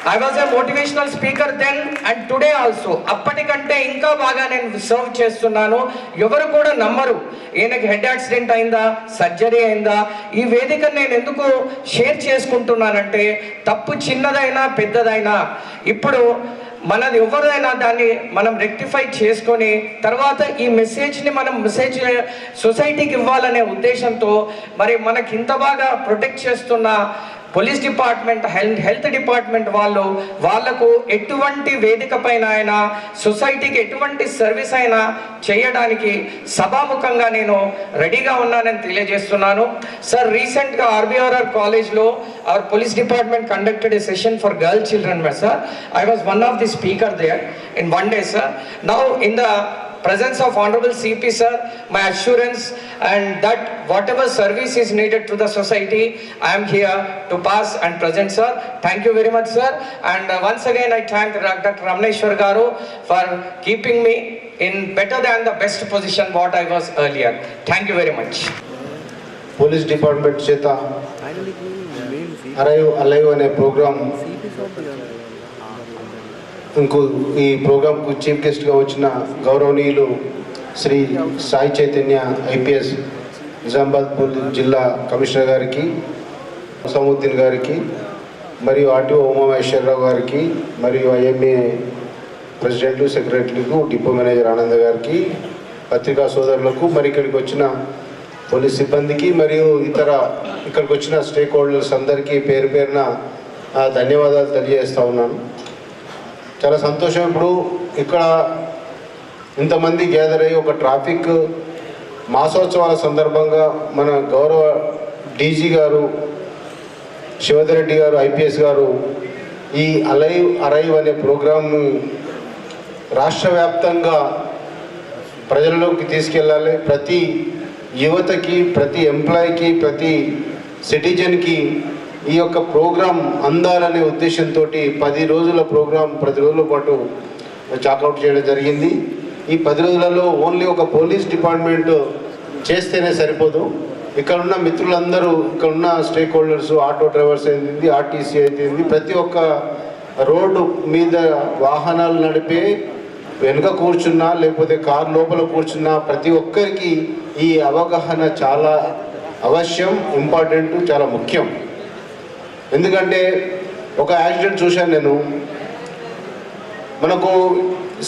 Speaker 10: I was a motivational speaker then and today also. అప్పటికంటే ఇంకా బాగా నేను సర్వ్ చేస్తున్నాను. ఎవరు కూడా నమ్మరు ఈయనకి హెడ్ యాక్సిడెంట్ అయిందా, సర్జరీ అయిందా. ఈ వేదిక నేను ఎందుకు షేర్ చేసుకుంటున్నానంటే తప్పు చిన్నదైనా పెద్దదైనా ఇప్పుడు మనది ఎవరైనా దాన్ని మనం రెక్టిఫై చేసుకొని తర్వాత ఈ మెసేజ్ని మనం సొసైటీకి ఇవ్వాలనే ఉద్దేశంతో మరి మనకి ఇంత బాగా ప్రొటెక్ట్ చేస్తున్న పోలీస్ డిపార్ట్మెంట్ హెల్త్ డిపార్ట్మెంట్ వాళ్ళకు ఎటువంటి వేదిక పైన అయినా సొసైటీకి ఎటువంటి సర్వీస్ అయినా చేయడానికి సభాముఖంగా నేను రెడీగా ఉన్నానని తెలియజేస్తున్నాను. సార్, రీసెంట్గా ఆర్బీఆర్ఆర్ కాలేజ్లో our police department conducted a session for girl children sir. I was one of the speaker there in one day, sir. Now in the presence of Honorable CP sir, my assurance and that whatever service is needed to the society, I am here to pass and present, sir. Thank you very much, sir. And once again I thank Dr. Ramaneshwar Garu for keeping me in better than the best position what I was earlier. Thank you very much.
Speaker 11: Police department చేత alive అనే programme ఈ ప్రోగ్రాంకు chief గెస్ట్గా వచ్చిన గౌరవనీయులు Shri Sai Chaitanya IPS Nizamabad జిల్లా commissioner గారికి, సముద్దీన్ గారికి, మరియు ఆర్టీఓ ఉమామహేశ్వరరావు గారికి, మరియు ఐఎంఏ ప్రెసిడెంట్ సెక్రటరీకు, డిపో మేనేజర్ ఆనంద్ గారికి, పత్రికా సోదరులకు, మరి ఇక్కడికి వచ్చిన పోలీస్ సిబ్బందికి మరియు ఇక్కడికి వచ్చిన స్టేక్ హోల్డర్స్ అందరికీ పేరు పేరున ధన్యవాదాలు తెలియజేస్తూ ఉన్నాను. చాలా సంతోషం. ఇప్పుడు ఇక్కడ ఇంతమంది గ్యాదర్ అయ్యి ఒక ట్రాఫిక్ మాసోత్సవాల సందర్భంగా మన గౌరవ డీజీ గారు శివధర్ రెడ్డి గారు ఐపీఎస్ గారు ఈ అరైవ్ అనే ప్రోగ్రాంను రాష్ట్ర వ్యాప్తంగా ప్రజల్లోకి తీసుకెళ్ళాలి. ప్రతి యువతకి, ప్రతి ఎంప్లాయీకి, ప్రతి సిటిజన్కి ఈ యొక్క ప్రోగ్రాం అందాలనే ఉద్దేశంతో 10 రోజుల ప్రోగ్రాం 10 రోజుల పాటు చాకౌట్ చేయడం జరిగింది. ఈ 10 రోజులలో ఓన్లీ ఒక పోలీస్ డిపార్ట్మెంట్ చేస్తేనే సరిపోదు. ఇక్కడున్న మిత్రులందరూ, ఇక్కడున్న స్టేక్ హోల్డర్స్, ఆటో డ్రైవర్స్ అయింది, ఆర్టీసీ అయితే ప్రతి ఒక్క రోడ్డు మీద వాహనాలు నడిపే వెనుక కూర్చున్నా లేకపోతే కారు లోపల కూర్చున్నా ప్రతి ఒక్కరికి ఈ అవగాహన చాలా అవశ్యం, ఇంపార్టెంట్, చాలా ముఖ్యం. ఎందుకంటే ఒక యాక్సిడెంట్ చూశాను నేను. మనకు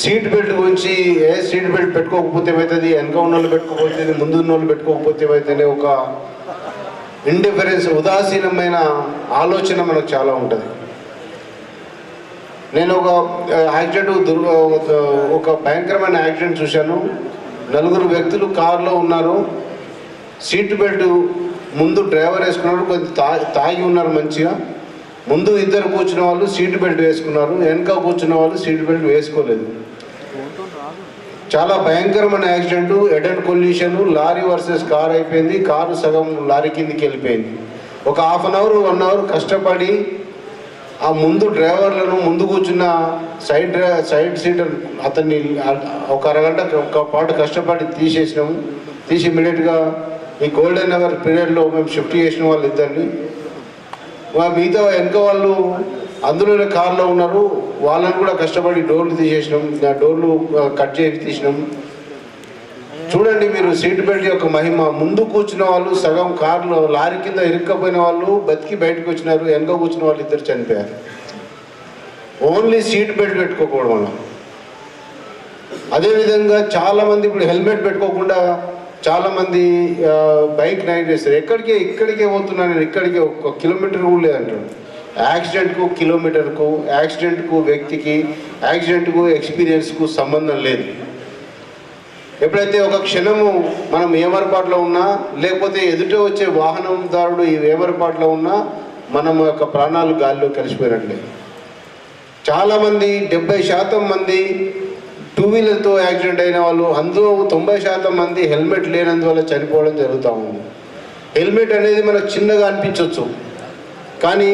Speaker 11: సీట్ బెల్ట్ గురించి సీట్ బెల్ట్ పెట్టుకోకపోతే ఏమవుతుంది, వెనక ఉన్న వాళ్ళు పెట్టుకోకపోతే, ముందు ఉన్న వాళ్ళు పెట్టుకోకపోతే ఏమవుతుంది, ఒక ఇండిఫరెన్స్, ఉదాసీనమైన ఆలోచన మనకు చాలా ఉంటుంది. నేను ఒక యాక్సిడెంట్, ఒక భయంకరమైన యాక్సిడెంట్ చూశాను. 4 వ్యక్తులు కారులో ఉన్నారు. సీట్ బెల్ట్ ముందు డ్రైవర్ వేసుకున్నాడు, కొంచెం తాగి ఉన్నారు మంచిగా. ముందు 2 కూర్చున్న వాళ్ళు సీట్ బెల్ట్ వేసుకున్నారు, వెనక కూర్చున్న వాళ్ళు సీట్ బెల్ట్ వేసుకోలేదు. చాలా భయంకరమైన accident, head and collusion, lorry versus car అయిపోయింది. కారు సగం లారీ కిందికి వెళ్ళిపోయింది. ఒక ½ అవర్ 1 అవర్ కష్టపడి ఆ ముందు డ్రైవర్లను, ముందు కూర్చున్న సైడ్ సీటర్ అతన్ని ఒక అరగంట పాటు కష్టపడి తీసేసినాము. తీసి ఇమీడియట్గా ఈ గోల్డెన్ అవర్ పీరియడ్లో మేము షిఫ్ట్ చేసిన వాళ్ళు 2ని. మిగతా వెనక వాళ్ళు అందులోనే కార్లో ఉన్నారు, వాళ్ళని కూడా కష్టపడి డోర్లు తీసేసినాం, డోర్లు కట్ చేసి తీసినాం. చూడండి మీరు సీట్ బెల్ట్ యొక్క మహిమ. ముందు కూర్చున్న వాళ్ళు సగం కార్లో లారీ కింద ఇరుక్కపోయిన వాళ్ళు బతికి బయటకు వచ్చినారు, వెనక కూర్చున్న వాళ్ళు 2 చనిపోయారు. ఓన్లీ సీట్ బెల్ట్ పెట్టుకోకూడదు మనం. అదేవిధంగా చాలామంది ఇప్పుడు హెల్మెట్ పెట్టుకోకుండా చాలామంది బైక్ రైడ్ చేస్తారు. ఇక్కడికే పోతున్నా నేను, ఇక్కడికే 1 కిలోమీటర్ కూడా లేదంటాడు. యాక్సిడెంట్కు కిలోమీటర్కు, యాక్సిడెంట్కు వ్యక్తికి, యాక్సిడెంట్కు ఎక్స్పీరియన్స్కు సంబంధం లేదు. ఎప్పుడైతే ఒక క్షణము మనం ఏమరపాట్లో ఉన్నా, లేకపోతే ఎదుట వచ్చే వాహనందారుడు ఈ ఏమరపాట్లో ఉన్నా మనం యొక్క ప్రాణాలు గాలిలో కలిసిపోయినట్లే. చాలామంది 70% మంది 2 వీలర్తో యాక్సిడెంట్ అయిన వాళ్ళు, అందులో 90% మంది హెల్మెట్ లేనందువల్ల చనిపోవడం జరుగుతూ ఉంది. హెల్మెట్ అనేది మనకు చిన్నగా అనిపించవచ్చు, కానీ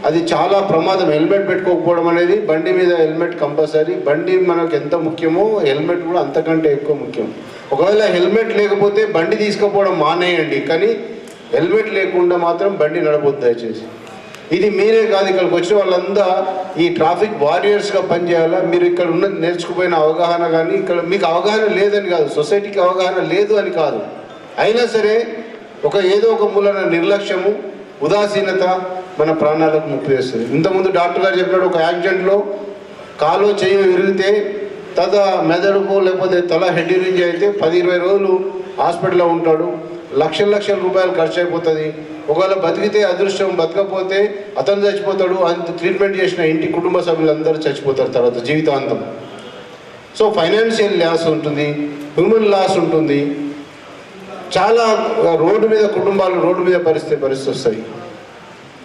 Speaker 11: అది చాలా ప్రమాదం. హెల్మెట్ పెట్టుకోకపోవడం అనేది, బండి మీద హెల్మెట్ కంపల్సరీ. బండి మనకు ఎంత ముఖ్యమో హెల్మెట్ కూడా అంతకంటే ఎక్కువ ముఖ్యం. ఒకవేళ హెల్మెట్ లేకపోతే బండి తీసుకుపోవడం మానేయండి, కానీ హెల్మెట్ లేకుండా మాత్రం బండి నడపొద్దు దయచేసి. ఇది మీరే కాదు, ఇక్కడికి వచ్చిన వాళ్ళంతా ఈ ట్రాఫిక్ వారియర్స్గా పనిచేయాలా. మీరు ఇక్కడ ఉన్న నేర్చుకుపోయిన అవగాహన కానీ, ఇక్కడ మీకు అవగాహన లేదని కాదు, సొసైటీకి అవగాహన లేదు అని కాదు, అయినా సరే ఏదో ఒక మూలన నిర్లక్ష్యము, ఉదాసీనత మన ప్రాణాలకు ముప్పు చేస్తుంది. ఇంతకుముందు డాక్టర్ గారు చెప్పినట్టు ఒక యాక్సిడెంట్లో కాలు చేయి విరిగితే మెదడుకో లేకపోతే తల హెడ్ ఇంజరీ అయితే 10-20 రోజులు హాస్పిటల్లో ఉంటాడు. లక్షల రూపాయలు ఖర్చు అయిపోతుంది. ఒకవేళ బతికితే అదృష్టం, బతకపోతే అతను చచ్చిపోతాడు. అంత ట్రీట్మెంట్ చేసిన ఇంటి కుటుంబ సభ్యులందరూ చచ్చిపోతారు తర్వాత జీవితాంతం. సో ఫైనాన్షియల్ లాస్ ఉంటుంది, హ్యూమన్ లాస్ ఉంటుంది. చాలా రోడ్డు మీద కుటుంబాలు రోడ్డు మీద పరిస్థితి వస్తాయి.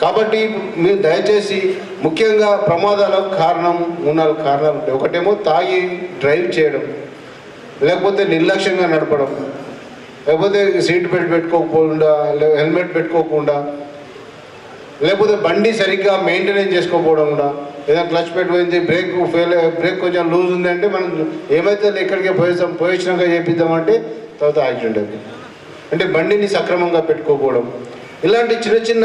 Speaker 11: కాబట్టి మీరు దయచేసి ముఖ్యంగా ప్రమాదాలకు కారణం 3-4 కారణాలు ఉంటాయి. ఒకటేమో తాగి డ్రైవ్ చేయడం, లేకపోతే నిర్లక్ష్యంగా నడపడం, లేకపోతే సీట్ బెల్ట్ పెట్టుకోకుండా, హెల్మెట్ పెట్టుకోకుండా, లేకపోతే బండి సరిగ్గా మెయింటెనెన్స్ చేసుకోకపోవడం కూడా. ఏదైనా క్లచ్ పెట్టిపోయింది, బ్రేక్ కొంచెం లూజ్ ఉందంటే మనం ఏమైతే ఎక్కడికే పోయించినాక చేపిద్దామంటే తర్వాత యాక్సిడెంట్ అవుతుంది. అంటే బండిని సక్రమంగా పెట్టుకోకపోవడం, ఇలాంటి చిన్న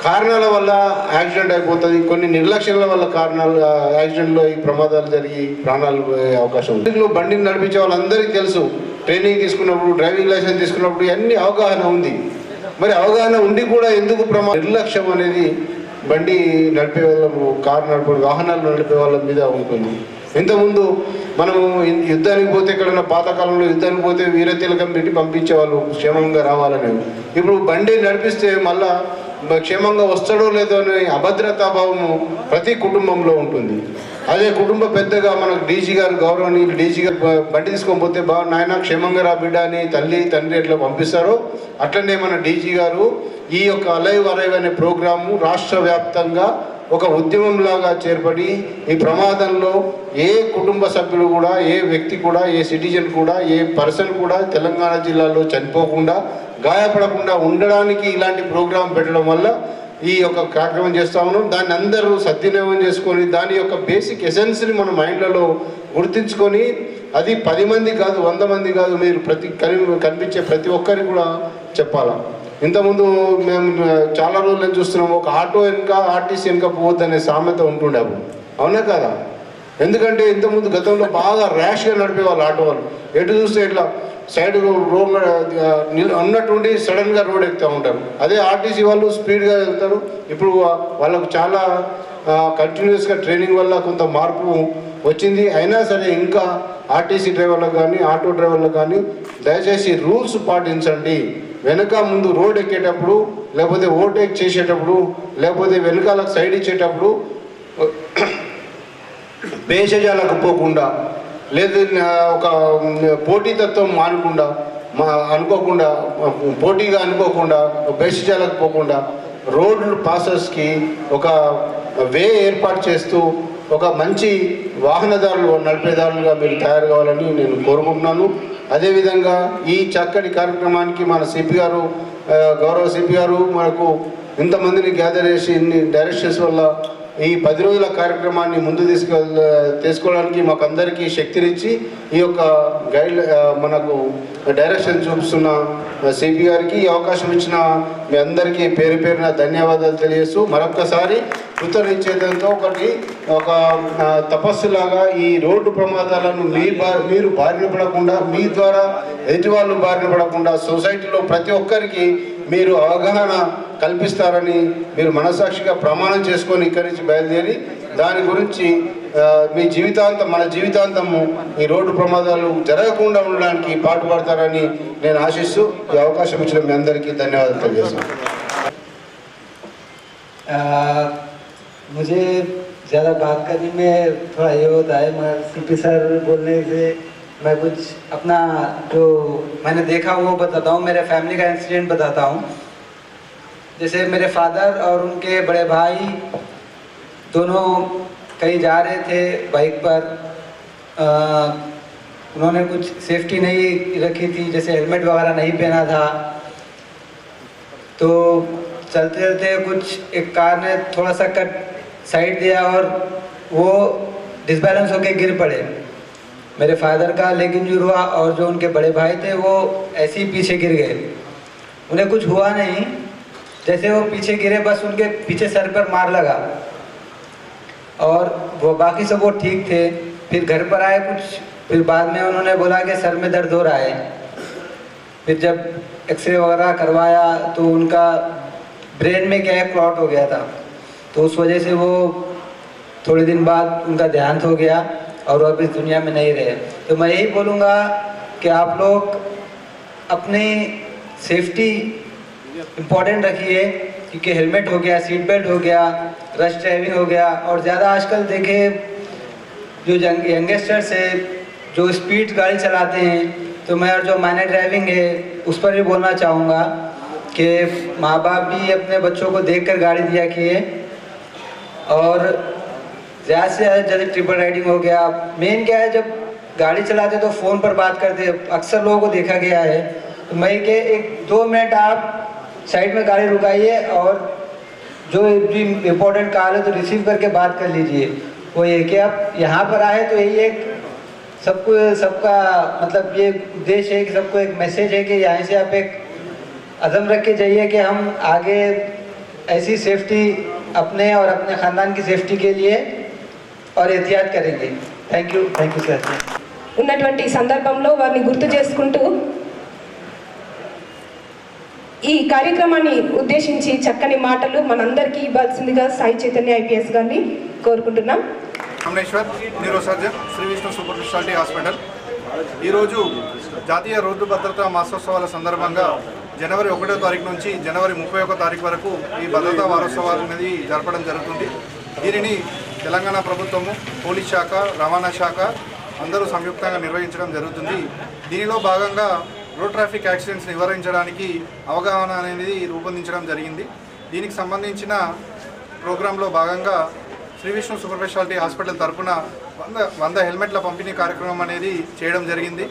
Speaker 11: కారణాల వల్ల యాక్సిడెంట్ అయిపోతుంది. కొన్ని నిర్లక్ష్యాల వల్ల కారణాలు యాక్సిడెంట్లో ఈ ప్రమాదాలు జరిగి ప్రాణాలు పోయే అవకాశం ఉంది. బండిని నడిపించే వాళ్ళందరికీ తెలుసు, ట్రైనింగ్ తీసుకున్నప్పుడు, డ్రైవింగ్ లైసెన్స్ తీసుకున్నప్పుడు అన్ని అవగాహన ఉంది. మరి అవగాహన ఉండి కూడా ఎందుకు నిర్లక్ష్యం అనేది బండి నడిపే వాళ్ళకు, కారు నడిపే వాహనాలు నడిపే వాళ్ళ మీద ఉంటుంది. ఇంతకుముందు మనము యుద్ధానికి పోతే, ఎక్కడైనా పాతకాలంలో యుద్ధానికి పోతే వీర తిలకం పెట్టి పంపించేవాళ్ళు క్షేమంగా రావాలని. ఇప్పుడు బండి నడిపిస్తే మళ్ళా క్షేమంగా వస్తాడో లేదో అనే అభద్రతాభావము ప్రతి కుటుంబంలో ఉంటుంది. అదే కుటుంబ పెద్దగా మనకు డీజీ గారు, గౌరవనీయులు డీజీ గారు బండి తీసుకొని పోతే నాయన క్షేమంగా రా బిడ్డ అని తల్లి తండ్రి ఎట్లా పంపిస్తారో అట్లనే మన డీజీ గారు ఈ యొక్క అలైవ్ అనే ప్రోగ్రాము రాష్ట్ర వ్యాప్తంగా ఒక ఉద్యమంలాగా చేర్పడి ఈ ప్రమాదంలో ఏ కుటుంబ సభ్యులు కూడా, ఏ వ్యక్తి కూడా, ఏ సిటిజన్ కూడా, ఏ పర్సన్ కూడా తెలంగాణ జిల్లాలో చనిపోకుండా, గాయపడకుండా ఉండడానికి ఇలాంటి ప్రోగ్రాం పెట్టడం వల్ల ఈ యొక్క కార్యక్రమం చేస్తా ఉన్నాం. దాన్ని అందరూ సద్వినియోగం చేసుకొని దాని యొక్క బేసిక్ ఎసెన్స్ని మన మైండ్లలో గుర్తించుకొని, అది 10 మంది కాదు, 100 మంది కాదు, మీరు కనిపించే ప్రతి ఒక్కరికి కూడా చెప్పాలా. ఇంతకుముందు మేము చాలా రోజులు చూస్తున్నాము, ఒక ఆటో వెనుక ఆర్టీసీ వెనుక పోవద్దనే సామెత ఉంటుండే అప్పుడు, అవునా కదా? ఎందుకంటే ఇంతకుముందు గతంలో బాగా ర్యాష్గా నడిపేవాళ్ళు ఆటో వాళ్ళు. ఎటు చూస్తే ఇట్లా సైడ్ రోడ్ ఉన్నట్టుండి సడన్గా రోడ్ ఎక్కుతూ ఉంటారు. అదే ఆర్టీసీ వాళ్ళు స్పీడ్గా వెళ్తారు. ఇప్పుడు వాళ్ళకు చాలా కంటిన్యూస్గా ట్రైనింగ్ వల్ల కొంత మార్పు వచ్చింది. అయినా సరే ఇంకా ఆర్టీసీ డ్రైవర్లకు కానీ, ఆటో డ్రైవర్లకు కానీ దయచేసి రూల్స్ పాటించండి. వెనక ముందు రోడ్ ఎక్కేటప్పుడు, లేకపోతే ఓవర్టేక్ చేసేటప్పుడు, లేకపోతే వెనకాలకు సైడ్ ఇచ్చేటప్పుడు భేషజాలకు పోకుండా, లేదు ఒక పోటీతత్వం పోటీగా అనుకోకుండా, భేషజాలకు పోకుండా రోడ్ పాసర్స్కి ఒక వే ఏర్పాటు చేస్తూ ఒక మంచి వాహనదారులు, నడిపేదారులుగా మీరు తయారు కావాలని నేను కోరుకుంటున్నాను. అదేవిధంగా ఈ చక్కటి కార్యక్రమానికి మన సిపి గారు, గౌరవ సిపి గారు మనకు ఇంతమందిని గ్యాదర్ చేసి ఇన్ని డైరెక్షన్స్ వల్ల ఈ 10 రోజుల కార్యక్రమాన్ని ముందు తీసుకోవడానికి మాకు అందరికీ శక్తినిచ్చి ఈ యొక్క మనకు డైరెక్షన్ చూపిస్తున్న సిపి గారికి ఈ అవకాశం ఇచ్చిన మీ అందరికీ పేరున ధన్యవాదాలు తెలియజేస్తూ మరొక్కసారి కృతనిశ్చయంతో ఒక తపస్సులాగా ఈ రోడ్డు ప్రమాదాలను మీరు బారిన పడకుండా, మీ ద్వారా ఎదుటి వాళ్ళు బారిన పడకుండా సొసైటీలో ప్రతి ఒక్కరికి మీరు అవగాహన కల్పిస్తారని మీరు మనసాక్షిగా ప్రమాణం చేసుకొని ఇక్కడి నుంచి బయలుదేరి దాని గురించి మన జీవితాంతము ఈ రోడ్డు ప్రమాదాలు జరగకుండా ఉండడానికి పాటుపడతారని నేను ఆశిస్తూ ఈ అవకాశం ఇచ్చిన మీ అందరికీ ధన్యవాదాలు తెలియజేస్తున్నాను.
Speaker 3: मुझे ज़्यादा बात करने में थोड़ा ये होता है, मगर सीपी सर बोलने से मैं कुछ अपना जो मैंने देखा वो बताता हूँ, मेरे फैमिली का इंसिडेंट बताता हूँ। जैसे मेरे फादर और उनके बड़े भाई दोनों कहीं जा रहे थे बाइक पर, उन्होंने कुछ सेफ्टी नहीं रखी थी, जैसे हेलमेट वगैरह नहीं पहना था। तो चलते चलते कुछ एक कार ने थोड़ा सा कट साइड दिया और वो डिसबैलेंस होकर गिर पड़े। मेरे फादर का लेग इंजरी हुआ और जो उनके बड़े भाई थे वो ऐसे ही पीछे गिर गए। उन्हें कुछ हुआ नहीं, जैसे वो पीछे गिरे बस उनके पीछे सर पर मार लगा और वो बाकी सब वो ठीक थे। फिर घर पर आए फिर बाद में उन्होंने बोला कि सर में दर्द हो रहा है। फिर जब एक्सरे वगैरह करवाया तो उनका ब्रेन में क्या है, क्लॉट हो गया था, तो उस वजह से वो
Speaker 12: थोड़े दिन बाद उनका देहांत हो गया और वो अब इस दुनिया में नहीं रहे। तो मैं यही बोलूँगा कि आप लोग अपनी सेफ्टी इम्पोर्टेंट रखिए, क्योंकि हेलमेट हो गया, सीट बेल्ट हो गया, रश ड्राइविंग हो गया, और ज़्यादा आजकल देखे जो यंगस्टर्स है जो स्पीड गाड़ी चलाते हैं, तो मैं और जो माइनर ड्राइविंग है उस पर भी बोलना चाहूँगा कि माँ बाप भी अपने बच्चों को देखकर गाड़ी दिया किए, और ज़्यादा से ज़्यादा जैसे ट्रिपल राइडिंग हो गया। मेन क्या है, जब गाड़ी चलाते तो फ़ोन पर बात करते, अक्सर लोगों को देखा गया है। तो मैं कि 1-2 मिनट आप साइड में गाड़ी रुकाइए और जो भी इम्पोर्टेंट कॉल है तो रिसीव करके बात कर लीजिए। वो ये कि आप यहाँ पर आए तो यही एक सबका मतलब ये उद्देश्य है कि सबको एक मैसेज है कि यहाँ से आप एक अज़म रख के जाइए कि हम आगे ऐसी सेफ्टी अपने और अपने ख़ानदान की सेफ्टी के लिए और एहतियात करेंगे। Thank you sir.
Speaker 4: ఉన్నటువంటి సందర్భంలో వారిని గుర్తు చేసుకుంటూ ఈ కార్యక్రమాన్ని ఉద్దేశించి చక్కని మాటలు మనందరికీ ఇవ్వాల్సిందిగా సాయి చైతన్య ఐపీఎస్ గారిని కోరుకుంటున్నాం.
Speaker 7: Ramaneshwar, neuro surgeon, Shri Vishnu super speciality hospital. ఈరోజు జాతీయ రోడ్డు భద్రతా మాసోత్సవాల సందర్భంగా జనవరి 1వ తారీఖు నుంచి జనవరి 31వ తారీఖు వరకు ఈ భద్రతా వారోత్సవాలు అనేది జరపడం జరుగుతుంది. దీనిని తెలంగాణ ప్రభుత్వము, పోలీస్ శాఖ, రవాణా శాఖ అందరూ సంయుక్తంగా నిర్వహించడం జరుగుతుంది. దీనిలో భాగంగా రోడ్ ట్రాఫిక్ యాక్సిడెంట్స్ నివారించడానికి అవగాహన అనేది రూపొందించడం జరిగింది. దీనికి సంబంధించిన ప్రోగ్రాంలో భాగంగా Shri Vishnu super speciality hospital తరఫున 100 హెల్మెట్ల పంపిణీ కార్యక్రమం అనేది చేయడం జరిగింది.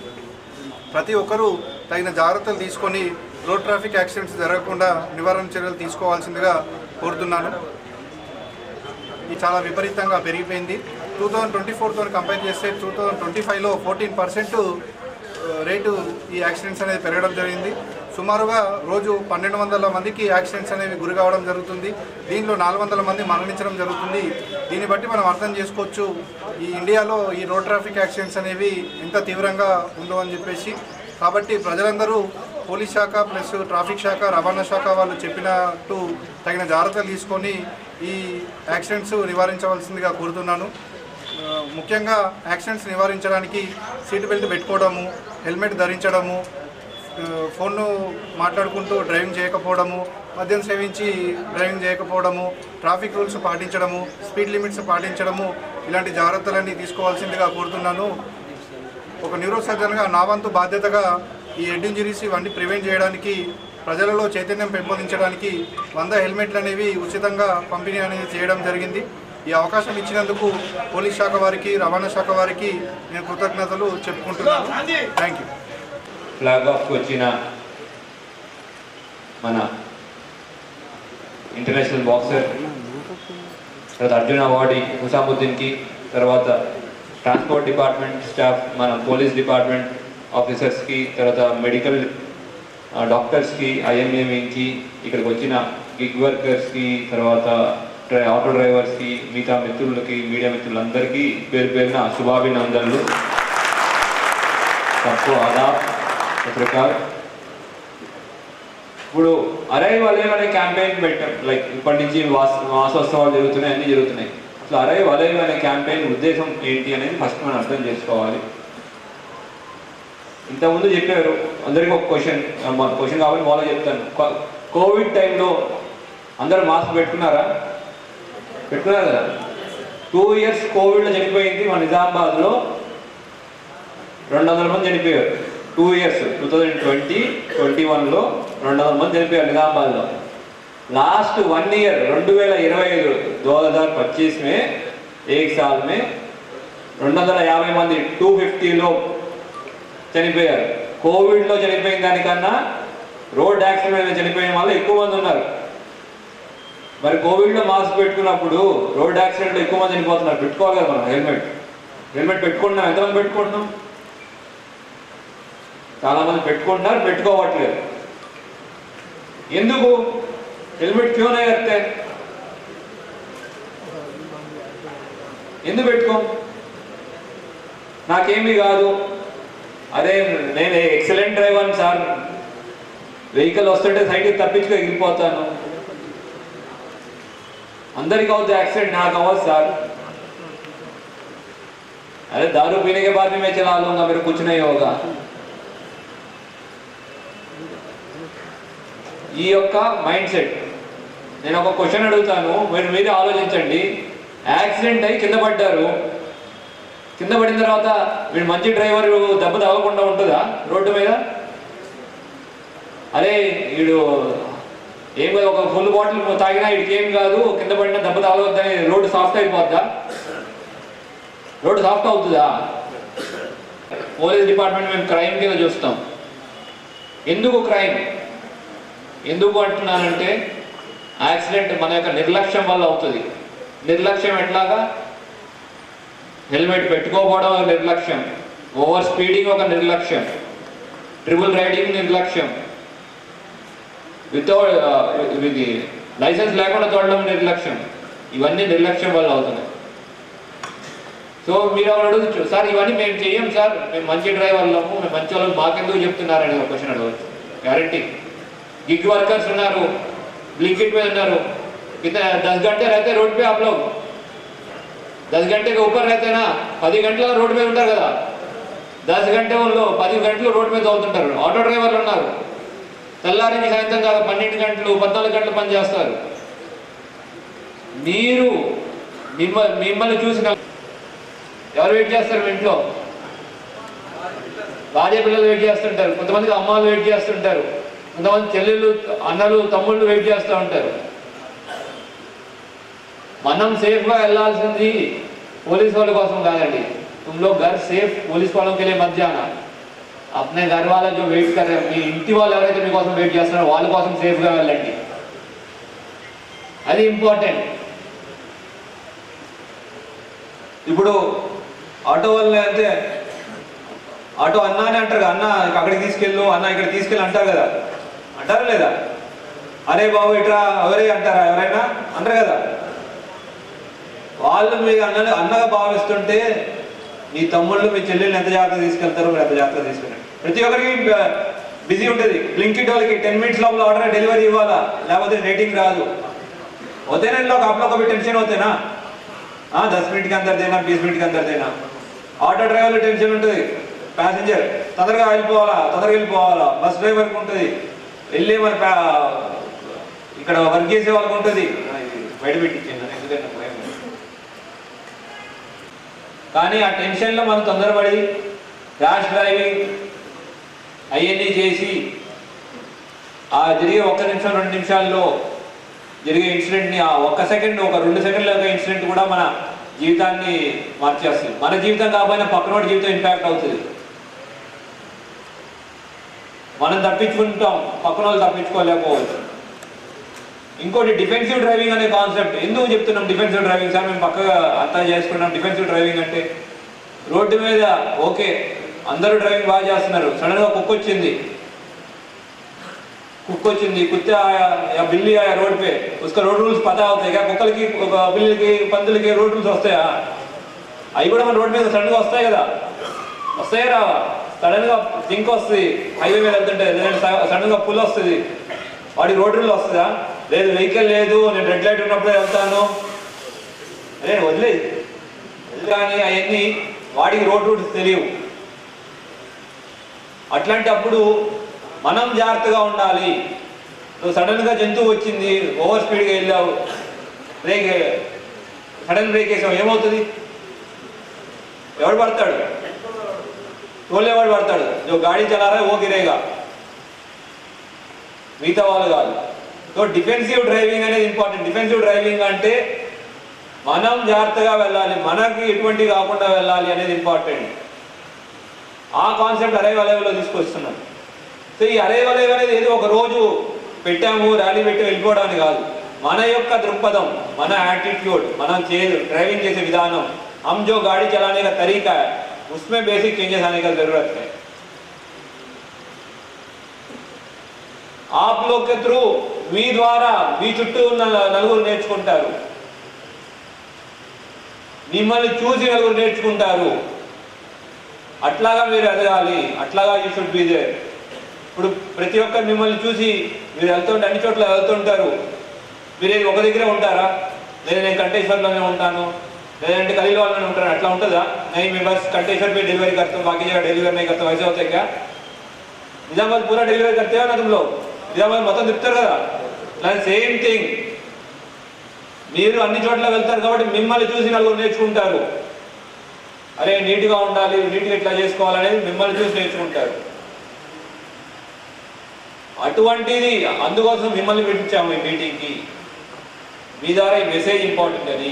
Speaker 7: ప్రతి ఒక్కరూ తగిన జాగ్రత్తలు తీసుకొని రోడ్ ట్రాఫిక్ యాక్సిడెంట్స్ జరగకుండా నివారణ చర్యలు తీసుకోవాల్సిందిగా కోరుతున్నాను. ఇది చాలా విపరీతంగా పెరిగిపోయింది. 2024తో కంపేర్ చేస్తే 2025లో 14% రేటు ఈ యాక్సిడెంట్స్ అనేది పెరగడం జరిగింది. సుమారుగా రోజు 1200 మందికి యాక్సిడెంట్స్ అనేవి గురి కావడం జరుగుతుంది. దీనిలో 400 మంది మరణించడం జరుగుతుంది. దీన్ని బట్టి మనం అర్థం చేసుకోవచ్చు ఈ ఇండియాలో ఈ రోడ్ ట్రాఫిక్ యాక్సిడెంట్స్ అనేవి ఎంత తీవ్రంగా ఉందో అని చెప్పేసి. కాబట్టి ప్రజలందరూ పోలీస్ శాఖ ప్లస్ ట్రాఫిక్ శాఖ, రవాణా శాఖ వాళ్ళు చెప్పినట్టు తగిన జాగ్రత్తలు తీసుకొని ఈ యాక్సిడెంట్స్ నివారించవలసిందిగా కోరుతున్నాను. ముఖ్యంగా యాక్సిడెంట్స్ నివారించడానికి సీట్ బెల్ట్ పెట్టుకోవడము, హెల్మెట్ ధరించడము, ఫోన్ను మాట్లాడుకుంటూ డ్రైవింగ్ చేయకపోవడము, మద్యం సేవించి డ్రైవింగ్ చేయకపోవడము, ట్రాఫిక్ రూల్స్ పాటించడము, స్పీడ్ లిమిట్స్ పాటించడము, ఇలాంటి జాగ్రత్తలన్నీ తీసుకోవాల్సిందిగా కోరుతున్నాను. ఒక న్యూరో సర్జన్గా నా వంతు బాధ్యతగా ఈ హెడ్ ఇంజరీస్ ఇవన్నీ ప్రివెంట్ చేయడానికి, ప్రజలలో చైతన్యం పెంపొందించడానికి 100 హెల్మెట్లు అనేవి ఉచితంగా పంపిణీ అనేది చేయడం జరిగింది. ఈ అవకాశం ఇచ్చినందుకు పోలీస్ శాఖ వారికి, రవాణా శాఖ వారికి నేను కృతజ్ఞతలు చెప్పుకుంటున్నాను. Thank you.
Speaker 13: ఫ్లాగ్ ఆఫ్కి వచ్చిన మన ఇంటర్నేషనల్ బాక్సర్, తర్వాత అర్జున అవార్డీ హుసాముద్దీన్కి, తర్వాత ట్రాన్స్పోర్ట్ డిపార్ట్మెంట్ స్టాఫ్, మన పోలీస్ డిపార్ట్మెంట్ ఆఫీసర్స్కి, తర్వాత మెడికల్ డాక్టర్స్కి, ఐఎంఏకి, ఇక్కడికి వచ్చిన గిగ్ వర్కర్స్కి, తర్వాత ఆటో డ్రైవర్స్కి, మిగతా మిత్రులకి, మీడియా మిత్రులందరికీ పేరు పేరున శుభాభినందనలు. सबको आदाब पत्रकार. ఇప్పుడు అరైవ్ అలైవ్ అనే క్యాంపెయిన్ పెట్టాం. లైక్ ఇప్పటి నుంచి మాసోత్సవాలు జరుగుతున్నాయి, అన్నీ జరుగుతున్నాయి. అసలు అరైవ్ అలైవ్ అనే క్యాంపెయిన్ ఉద్దేశం ఏంటి అనేది ఫస్ట్ మనం అర్థం చేసుకోవాలి. ఇంతకుముందు చెప్పారు, అందరికీ ఒక క్వశ్చన్ కాబట్టి వాళ్ళ చెప్తాను. కోవిడ్ టైంలో అందరూ మాస్క్ పెట్టుకున్నారు కదా. 2 years కోవిడ్లో చనిపోయింది మన నిజామాబాద్లో 200 మంది చనిపోయారు. 2 years 2020-21లో 200 మంది చనిపోయారు నిజామాబాద్లో. लास्ट 1 year 2025 में एक साल में 250 మంది 250లో చనిపోయారు. కోవిడ్లో చనిపోయిన దానికన్నా రోడ్ యాక్సిడెంట్ చనిపోయిన వాళ్ళు ఎక్కువ మంది ఉన్నారు. మరి కోవిడ్లో మాస్క్ పెట్టుకున్నప్పుడు రోడ్ యాక్సిడెంట్లో ఎక్కువ మంది చనిపోతున్నారు. పెట్టుకోవాలి కదా మనం హెల్మెట్ పెట్టుకుంటున్నాం. ఎంతమంది పెట్టుకుంటున్నాం? చాలామంది పెట్టుకుంటున్నారు, పెట్టుకోవట్లేదు. ఎందుకు? हेलमेट क्यों नहीं रखते? ఎందుకు పెట్టుకో? నాకేమీ కాదు, అదే నేను ఎక్సలెంట్ డ్రైవర్ సార్, వెహికల్ వస్తుంటే సైడ్కి తప్పించుకో ఎగిరిపోతాను, అందరికీ అవుతుంది యాక్సిడెంట్, నాకు అవ్వదు సార్. अरे दारू पीने के बाद भी मैं चला लूंगा, मेरे कुछ नहीं होगा। ఈ యొక్క మైండ్ సెట్. నేను ఒక క్వశ్చన్ అడుగుతాను, మీరు మీరే ఆలోచించండి. యాక్సిడెంట్ అయి కింద పడ్డారు, కింద పడిన తర్వాత వీడు మంచి డ్రైవర్ దెబ్బ తగలకుండా ఉంటుందా రోడ్డు మీద? అరే వీడు ఏం కాదు, ఒక ఫుల్ బాటిల్ తాగినా వీడికి ఏం కాదు, కింద పడినా దెబ్బ తగలవద్దని రోడ్డు సాఫ్ట్ అయిపోద్దా? రోడ్డు సాఫ్ట్ అవుతుందా? పోలీస్ డిపార్ట్మెంట్ మేము క్రైమ్ కింద చూస్తాం. ఎందుకు క్రైమ్? ఎందుకు అంటున్నానంటే యాక్సిడెంట్ మన యొక్క నిర్లక్ష్యం వల్ల అవుతుంది. నిర్లక్ష్యం ఎట్లాగా? హెల్మెట్ పెట్టుకోకపోవడం ఒక నిర్లక్ష్యం, ఓవర్ స్పీడింగ్ ఒక నిర్లక్ష్యం, ట్రిపుల్ రైడింగ్ నిర్లక్ష్యం, వితౌట్ లైసెన్స్ లేకుండా తోడడం నిర్లక్ష్యం. ఇవన్నీ నిర్లక్ష్యం వల్ల అవుతున్నాయి. సో మీరు అడగచ్చు, సార్ ఇవన్నీ మేము చెయ్యం సార్, మేము మంచి డ్రైవర్లము, మేము మంచి వాళ్ళము, మాకెందుకు చెప్తున్నారని ఒక క్వశ్చన్ అడగచ్చు. గ్యారంటీ गिग वर्कर्स उన్నారు, ब्लिंकिट पे उన్నారు, कितने 10 घंटे रहते रोड पे आप लोग, 10 घंटे के ऊपर रहते ना, 10 గంటల రోడ్ మీద ఉంటారు కదా, 10 గంటల్లో 10 గంటలు రోడ్ మీద తోలుతుంటారు. ఆటో డ్రైవర్లు ఉన్నారు, తెల్లారి సాయంత్రం కాదు 12 గంటలు 14 గంటలు పని చేస్తారు. మీరు మిమ్మల్ని చూసిన ఎవరు వెయిట్ చేస్తారు? మీ ఇంట్లో భార్య పిల్లలు వెయిట్ చేస్తుంటారు, కొంతమందికి అమ్మాలు వెయిట్ చేస్తుంటారు, కొంతమంది చెల్లెళ్ళు అన్నలు తమ్ముళ్ళు వెయిట్ చేస్తూ ఉంటారు. మనం సేఫ్గా వెళ్ళాల్సింది పోలీస్ వాళ్ళ కోసం కాదండి. तुम लोग घर सेफ पुलिस वालों के लिए मत जाना, अपने घर वाले जो वेट कर रहे हैं, మీ ఇంటి వాళ్ళు ఎవరైతే మీకోసం వెయిట్ చేస్తున్నారో వాళ్ళ కోసం సేఫ్గా వెళ్ళండి. అది ఇంపార్టెంట్. ఇప్పుడు ఆటో వాళ్ళే అంటే ఆటో అన్న అని అంటారు కదా, అన్న అక్కడికి తీసుకెళ్ళు, అన్న ఇక్కడ తీసుకెళ్ళి అంటారు కదా, అంటారా లేదా? అరే బాబు ఇట్రా ఎవరే అంటారా? ఎవరైనా అంటారు కదా. వాళ్ళు మీకు అన్నగా భావిస్తుంటే మీ తమ్ముళ్ళు మీ చెల్లెళ్ళు ఎంత జాగ్రత్తగా తీసుకెళ్తారో మీరు ఎంత జాగ్రత్తగా తీసుకెళ్ళండి. ప్రతి ఒక్కరికి బిజీ ఉంటుంది. బ్లింకిట్ వాళ్ళకి 10 मिनट्स లోపల ఆర్డర్ డెలివరీ ఇవ్వాలా, లేకపోతే రేటింగ్ రాదు. होते ना लोग, आप लोग को भी टेंशन होते ना, 10 मिनट के अंदर देना, 20 मिनट के अंदर देना. ఆటో డ్రైవర్లు టెన్షన్ ఉంటుంది, ప్యాసింజర్ తొందరగా వెళ్ళిపోవాలా, బస్ డ్రైవర్కి ఉంటుంది, వెళ్ళి మరి ఇక్కడ వర్క్ చేసే వాళ్ళకి ఉంటుంది. బయట పెట్టించాను కానీ ఆ టెన్షన్లో మనం తొందరపడి ర్యాష్ డ్రైవింగ్ అవన్నీ చేసి ఆ జరిగే 1 నిమిషం 2 నిమిషాల్లో జరిగే ఇన్సిడెంట్ని ఆ 1 సెకండ్ 2 సెకండ్ల ఇన్సిడెంట్ కూడా మన జీవితాన్ని మార్చేస్తుంది. మన జీవితం కాకపోయినా పక్కనోడి జీవితం ఇంపాక్ట్ అవుతుంది. మనం తప్పించుకుంటాం, పక్కన వాళ్ళు తప్పించుకోలేకపోవచ్చు. ఇంకోటి డిఫెన్సివ్ డ్రైవింగ్ అనే కాన్సెప్ట్. ఎందుకు చెప్తున్నాం డిఫెన్సివ్ డ్రైవింగ్? సార్ మేము పక్కగా అర్థం చేసుకున్నాం. డిఫెన్సివ్ డ్రైవింగ్ అంటే రోడ్డు మీద ఓకే అందరూ డ్రైవింగ్ బాగా చేస్తున్నారు, సడన్గా కుక్క వచ్చింది, कुत्ते आया या बिल्ली आया रोड पे, उसका रोड रूल्स पता होते हैं क्या? कुక్కల की बिल्ली की పందులకి రోడ్ రూల్స్ వస్తాయా? అవి కూడా మన రోడ్ మీద సడన్గా వస్తాయి కదా, వస్తాయి రావా? సడన్గా జింక్ వస్తుంది, హైవే మీద వెళ్తుంటే సడన్గా పుల్ వస్తుంది, వాడికి రోడ్ రూల్ వస్తుందా? లేదు, వెహికల్ లేదు, నేను రెడ్ లైట్ ఉన్నప్పుడే వెళ్తాను, అదే వదిలేదు. కానీ అవన్నీ వాడికి రోడ్ రూల్స్ తెలియవు. అట్లాంటి అప్పుడు మనం జాగ్రత్తగా ఉండాలి. నువ్వు సడన్గా జంతువు వచ్చింది, ఓవర్ స్పీడ్గా వెళ్ళావు, సడన్ బ్రేక్ వేసావు, ఏమవుతుంది? ఎవడు పడతాడు? తోలేవాడు పడతాడు. जो गाड़ी चला रहा है वो गिरेगा, మిగతా వాళ్ళు కాదు. సో డిఫెన్సివ్ డ్రైవింగ్ అనేది ఇంపార్టెంట్. డిఫెన్సివ్ డ్రైవింగ్ అంటే మనం జాగ్రత్తగా వెళ్ళాలి, మనకి ఎటువంటి కాకుండా వెళ్ళాలి అనేది ఇంపార్టెంట్. ఆ కాన్సెప్ట్ అరైవ్ అలైవ్లో తీసుకొస్తున్నాం. సో ఈ అరైవ్ అలైవ్ అనేది ఏదో ఒక రోజు పెట్టాము, ర్యాలీ పెట్టి వెళ్ళిపోవడానికి కాదు. మన యొక్క దృక్పథం, మన యాటిట్యూడ్, మనం ड्राइविंग చేసే విధానం, हम जो गाड़ी चलाने का तरीका है उसमें बेसिक चेंजेस आने का जरूरत है. आप लोग के थ्रू మీ ద్వారా మీ చుట్టూ ఉన్న నలుగురు నేర్చుకుంటారు, మిమ్మల్ని చూసి నలుగురు నేర్చుకుంటారు. అట్లాగా మీరు ఎదగాలి, అట్లాగా యూ షుడ్ బి దేర్. ఇప్పుడు ప్రతి ఒక్కరు మిమ్మల్ని చూసి మీరు వెళ్తుంటే అన్ని చోట్ల వెళ్తుంటారు. మీరు ఒక దగ్గరే ఉంటారా? లేదు నేను కంటేశ్వర్లోనే ఉంటాను, లేదంటే ఖరీదు వాళ్ళని ఉంటారు, అట్లా ఉంటుందా? 9 मेंबर्स कंटेशर पे डिलीवरी करते हो, बाकी जगह डिलीवर नहीं करते, वैसे होते क्या? నిజామాబాద్ పూరా డెలివరీ करते हो ना तुम लोग? నిజామాబాద్ మొత్తం తిప్పుతారు కదా. అలా సేమ్ థింగ్, మీరు అన్ని చోట్ల వెళ్తారు కాబట్టి మిమ్మల్ని చూసి నలుగురు నేర్చుకుంటారు. అరే నీట్గా ఉండాలి, నీట్గా ఎట్లా చేసుకోవాలనేది మిమ్మల్ని చూసి నేర్చుకుంటారు. అటువంటిది అందుకోసం మిమ్మల్ని పిలిపించాము ఈ మీటింగ్కి. మీ ద్వారా ఈ మెసేజ్ ఇంపార్టెంట్ అని.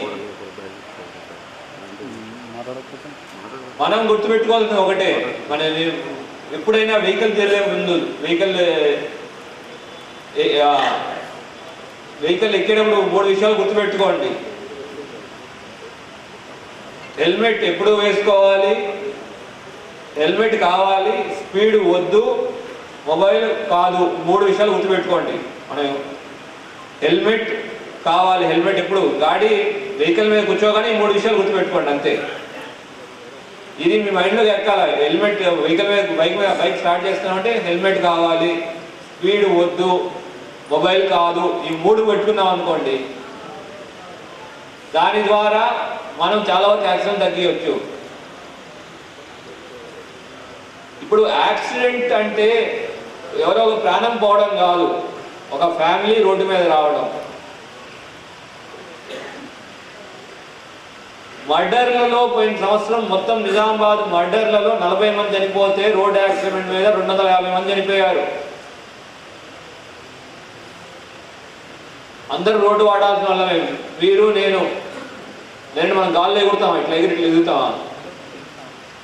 Speaker 13: మనం గుర్తుపెట్టుకోవాల్సింది ఒకటే, మన ఎప్పుడైనా వెహికల్ తిరిగే ముందు వెహికల్ ఎక్కేటప్పుడు 3 విషయాలు గుర్తుపెట్టుకోండి. హెల్మెట్ ఎప్పుడు వేసుకోవాలి, హెల్మెట్ కావాలి, స్పీడ్ వద్దు, మొబైల్ కాదు. 3 విషయాలు గుర్తుపెట్టుకోండి. మనం హెల్మెట్ కావాలి, హెల్మెట్ ఎప్పుడు గాడి వెహికల్ మీద కూర్చోగానే 3 విషయాలు గుర్తుపెట్టుకోండి అంతే. ఇది మీ మైండ్లోకి ఎక్కాలి. హెల్మెట్ వెహికల్ మీద బైక్ స్టార్ట్ చేస్తున్నామంటే హెల్మెట్ కావాలి, స్పీడ్ వద్దు, మొబైల్ కాదు, ఈ 3 పెట్టుకున్నాం అనుకోండి, దాని ద్వారా మనం చాలా వరకు యాక్సిడెంట్ తగ్గించవచ్చు. ఇప్పుడు యాక్సిడెంట్ అంటే ఎవరో ఒక ప్రాణం పోవడం కాదు, ఒక ఫ్యామిలీ రోడ్డు మీద రావడం. మర్డర్లలో పోయిన సంవత్సరం మొత్తం నిజామాబాద్ మర్డర్లలో 40 మంది చనిపోతే రోడ్ యాక్సిడెంట్ మీద 250 మంది చనిపోయారు. అందరూ రోడ్డు వాడాల్సిన వాళ్ళమే. మీరు నేను మనం గాల్లో ఎగురుతామా? ఇట్లా ఎగురుతామా?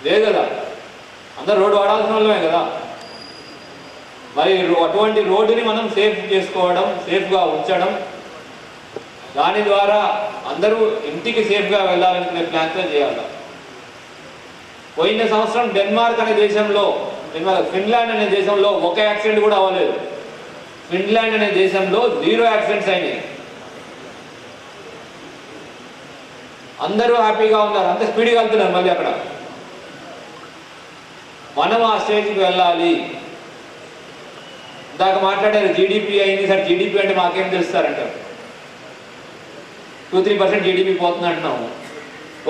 Speaker 13: లేదు కదా. అందరు రోడ్డు వాడాల్సిన వాళ్ళమే కదా. మరి అటువంటి రోడ్డుని మనం సేఫ్ చేసుకోవడం, సేఫ్గా ఉంచడం, దాని ద్వారా అందరూ ఇంటికి సేఫ్గా వెళ్ళాలనుకునే ప్లాన్తో చేయాలి. పోయిన సంవత్సరం డెన్మార్క్ అనే దేశంలో, ఫిన్లాండ్ అనే దేశంలో ఒక యాక్సిడెంట్ కూడా అవ్వలేదు. ఫిన్లాండ్ అనే దేశంలో 0 యాక్సిడెంట్స్ అయినాయి. అందరూ హ్యాపీగా ఉన్నారు, అంత స్పీడ్గా వెళ్తున్నారు. మళ్ళీ అక్కడ మనం ఆ స్టేజ్కి వెళ్ళాలి. ఇందాక మాట్లాడారు జీడిపి అయింది సార్. జీడిపి అంటే మాకేం తెలుస్తారంటారు. 2-3% జీడిపి పోతుంది అంటున్నాము.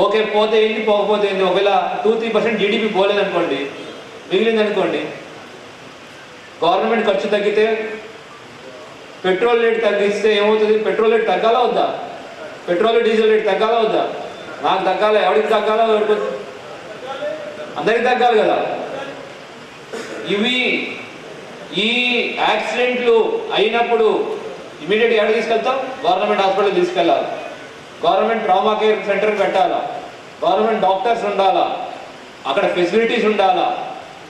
Speaker 13: ఓకే, పోతే ఏంటి, పోకపోతే ఏంటి? ఒకవేళ 2-3% జీడిపి పోలేదనుకోండి, మిగిలిందనుకోండి, గవర్నమెంట్ ఖర్చు తగ్గితే, పెట్రోల్ రేట్ తగ్గిస్తే ఏమవుతుంది? పెట్రోల్ రేట్ తగ్గాలా వద్దా? పెట్రోల్ డీజిల్ రేట్ తగ్గాలా వద్దా? నాకు తగ్గాలి. ఎవరికి తగ్గాలో అందరికి తగ్గాలి కదా. ఈ యాక్సిడెంట్లు అయినప్పుడు ఇమీడియట్గా ఎక్కడ తీసుకెళ్తాం? గవర్నమెంట్ హాస్పిటల్ తీసుకెళ్ళాలి. గవర్నమెంట్ ట్రామా కేర్ సెంటర్ పెట్టాలా, గవర్నమెంట్ డాక్టర్స్ ఉండాలా, అక్కడ ఫెసిలిటీస్ ఉండాలా.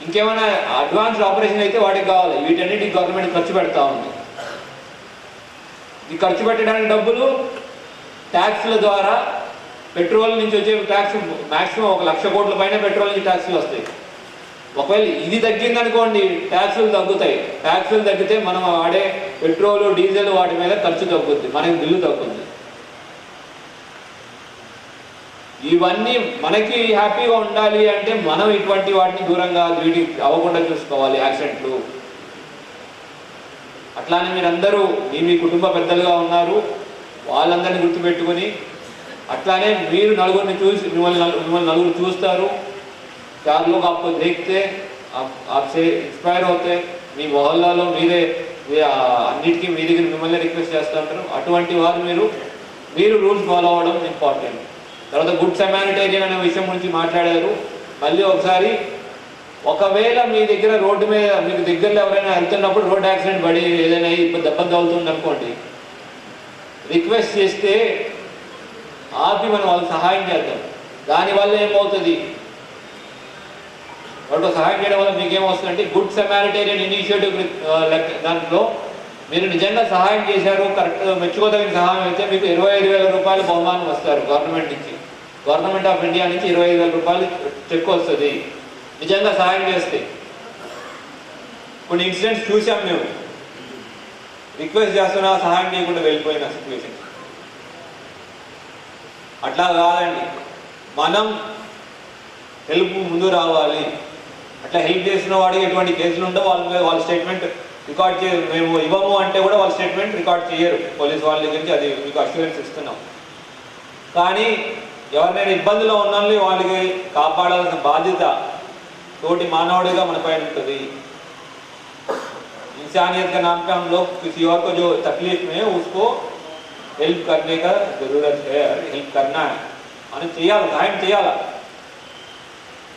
Speaker 13: ఇంకేమైనా అడ్వాన్స్డ్ ఆపరేషన్ అయితే వాటికి కావాలి. వీటన్నిటికి గవర్నమెంట్ ఖర్చు పెడతా ఉంది. ఈ ఖర్చు పెట్టడానికి డబ్బులు ట్యాక్స్ల ద్వారా, పెట్రోల్ నుంచి వచ్చే ట్యాక్స్ మ్యాక్సిమం 1 లక్ష కోట్ల పైన పెట్రోల్ నుంచి ట్యాక్స్లు వస్తాయి. ఒకవేళ ఇది తగ్గిందనుకోండి, ట్యాక్సులు తగ్గుతాయి. ట్యాక్సులు తగ్గితే మనం వాడే పెట్రోల్, డీజిల్ వాటి మీద ఖర్చు తగ్గుద్ది, మనకి బిల్లు తగ్గుద్ది. ఇవన్నీ మనకి హ్యాపీగా ఉండాలి అంటే మనం ఇటువంటి వాటిని దూరంగా వీటికి అవ్వకుండా చూసుకోవాలి. యాక్సిడెంట్లు అట్లానే మీరందరూ మీ కుటుంబ పెద్దలుగా ఉన్నారు, వాళ్ళందరినీ గుర్తుపెట్టుకొని, అట్లానే మీరు నలుగురిని చూసి మిమ్మల్ని నలుగురు చూస్తారు. 4 लोग आपको देखते, आपसे इंस्पायर होते. మీ మొహల్లాలో మీరే అన్నిటికీ మీ దగ్గర మిమ్మల్ని రిక్వెస్ట్ చేస్తూ ఉంటారు. అటువంటి వారు మీరు రూల్స్ ఫాలో అవ్వడం ఇంపార్టెంట్. తర్వాత గుడ్ సమారిటేరియన్ అనే విషయం గురించి మాట్లాడారు. మళ్ళీ ఒకసారి, ఒకవేళ మీ దగ్గర రోడ్డు మీద మీకు దగ్గరలో ఎవరైనా వెళ్తున్నప్పుడు రోడ్ యాక్సిడెంట్ పడి ఏదైనా దెబ్బలు తగులుతుంది అనుకోండి, రిక్వెస్ట్ చేస్తే ఆపి మనం వాళ్ళకి సహాయం చేద్దాం. దానివల్ల ఏమవుతుంది? వాళ్ళతో సహాయం చేయడం వల్ల మీకేమవుతుందంటే, గుడ్ సమారిటేరియన్ ఇనిషియేటివ్ దాంట్లో మీరు నిజంగా సహాయం చేశారు, కరెక్ట్ మెచ్చుకోదగిన సహాయం అయితే మీకు 25,000 రూపాయలు బహుమానం వస్తారు గవర్నమెంట్ నుంచి. గవర్నమెంట్ ఆఫ్ ఇండియా నుంచి 25,000 రూపాయలు చెక్ వస్తుంది నిజంగా సహాయం చేస్తే. కొన్ని ఇన్సిడెంట్స్ చూసాం మేము, రిక్వెస్ట్ చేస్తున్నా సహాయం చేయకుండా వెళ్ళిపోయిన సిచ్యువేషన్. అట్లా కాదండి, మనం హెల్ప్ ముందు రావాలి. అట్లా హెల్ప్ చేసిన వాడికి ఎటువంటి కేసులు ఉండవు. వాళ్ళ స్టేట్మెంట్ రికార్డ్ మేము ఇవ్వము అంటే కూడా వాళ్ళ స్టేట్మెంట్ రికార్డ్ చేయరు పోలీస్ వాళ్ళ దగ్గర నుంచి. అది మీకు అష్యూరెన్స్ ఇస్తున్నాం. కానీ ఎవరినైనా ఇబ్బందిలో ఉన్న వాళ్ళకి కాపాడాల్సిన బాధ్యత तोटी मानवड़ेगा मन पे ఉంటుంది इंसानियत का नाम पे हम लोग किसी और को जो तकलीफ में है उसको हेल्प करने का जरूरत है हेल्प करना है అని చేయాలి సహాయం చేయాలి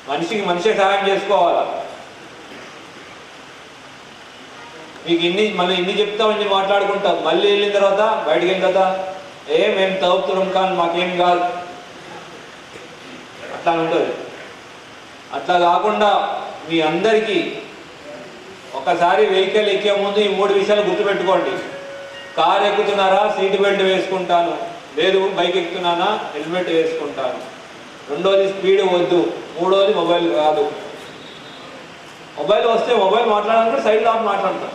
Speaker 13: మనిషికి మనిషే సహాయం చేసుకోవాలి మీకు ఇన్ని చెప్తాం ఇన్ని మాట్లాడుకుంటాం మళ్ళీ వెళ్ళిన తర్వాత బయటికి వెళ్ళిన తర్వాత మేము తవ్వుతున్నాం కానీ మాకేం కాదు అట్లా ఉంటుంది అట్లా కాకుండా మీ అందరికీ ఒకసారి వెహికల్ ఎక్కే ముందు ఈ 3 విషయాలు గుర్తుపెట్టుకోండి కార్ ఎక్కుతున్నారా సీట్ బెల్ట్ వేసుకుంటాను లేదు బైక్ ఎక్కుతున్నానా హెల్మెట్ వేసుకుంటాను రెండోది స్పీడ్ వద్దు మూడోది మొబైల్ కాదు మొబైల్ వస్తే మొబైల్ మాట్లాడాలంటే సైడ్లో ఆఫ్ మాట్లాడతాం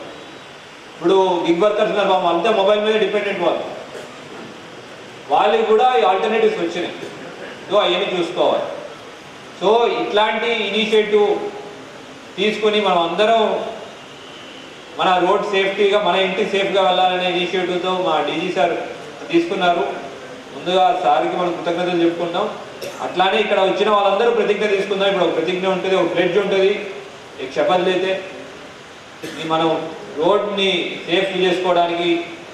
Speaker 13: ఇప్పుడు గిగ్ వర్కర్స్ ఉన్నారు బాబు అంతే మొబైల్ మీద డిపెండెంట్ వాళ్ళకి కూడా ఈ ఆల్టర్నేటివ్స్ వచ్చినాయి సో అవన్నీ చూసుకోవాలి సో ఇట్లాంటి ఇనిషియేటివ్ తీసుకొని మనం అందరం మన రోడ్ సేఫ్టీగా మన ఇంటి సేఫ్గా వెళ్ళాలనే ఇనిషియేటివ్తో మా డీజీ సార్ తీసుకున్నారు ముందుగా సార్కి మనం కృతజ్ఞతలు చెప్పుకుంటాం అట్లానే ఇక్కడ వచ్చిన వాళ్ళందరూ ప్రతిజ్ఞ తీసుకుందాం ఇప్పుడు ఒక ప్రతిజ్ఞ ఉంటుంది ఒక ప్లెడ్జ్ ఉంటుంది एक शपथ लेते మనం రోడ్ని సేఫ్ చేసుకోవడానికి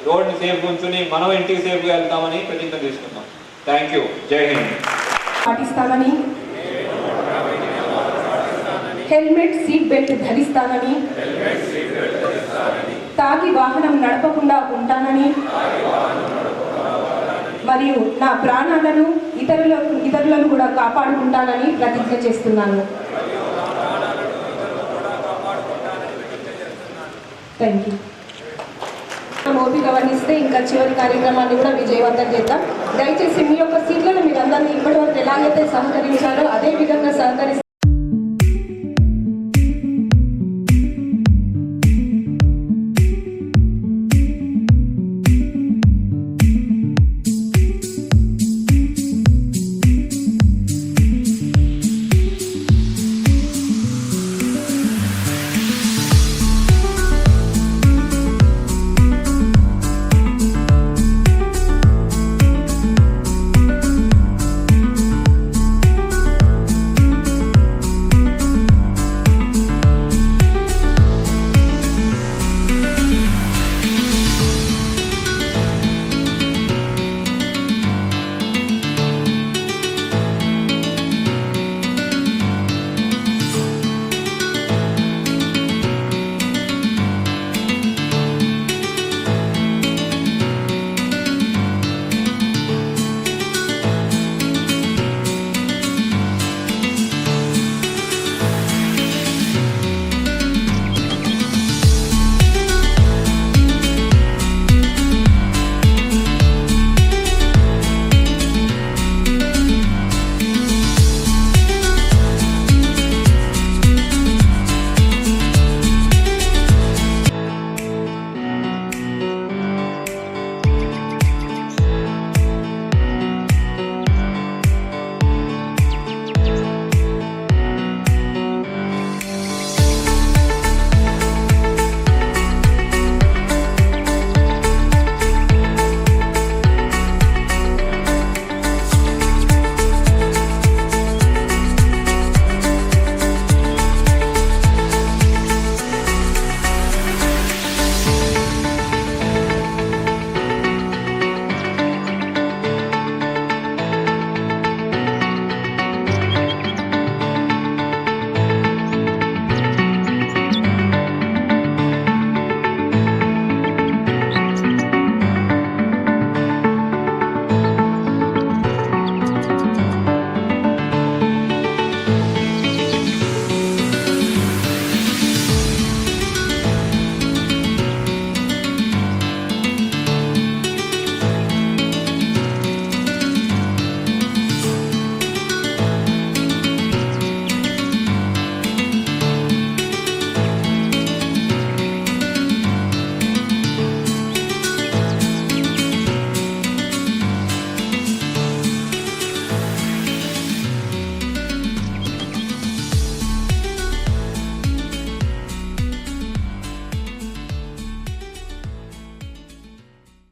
Speaker 13: రోడ్ని సేఫ్ ఉంచుని మనం ఇంటికి సేఫ్గా వెళ్తామని ప్రతిజ్ఞ తీసుకుందాం థ్యాంక్ యూ జై హింద్
Speaker 4: పాటిస్తానని హెల్మెట్ సీట్ బెల్ట్ ధరిస్తానని తాగి వాహనం నడపకుండా ఉంటానని మరియు నా ప్రాణాలను ఇతరులను కూడా కాపాడుకుంటానని ప్రతిజ్ఞ చేస్తున్నాను థ్యాంక్ యూ ఓపిక వర్ణిస్తే ఇంకా చివరి కార్యక్రమాన్ని కూడా విజయవంతం చేద్దాం దయచేసి మీ యొక్క సీట్లను మీరందరినీ ఇప్పటివరకు ఎలాగైతే సహకరించారో అదే విధంగా సహకరిస్తారు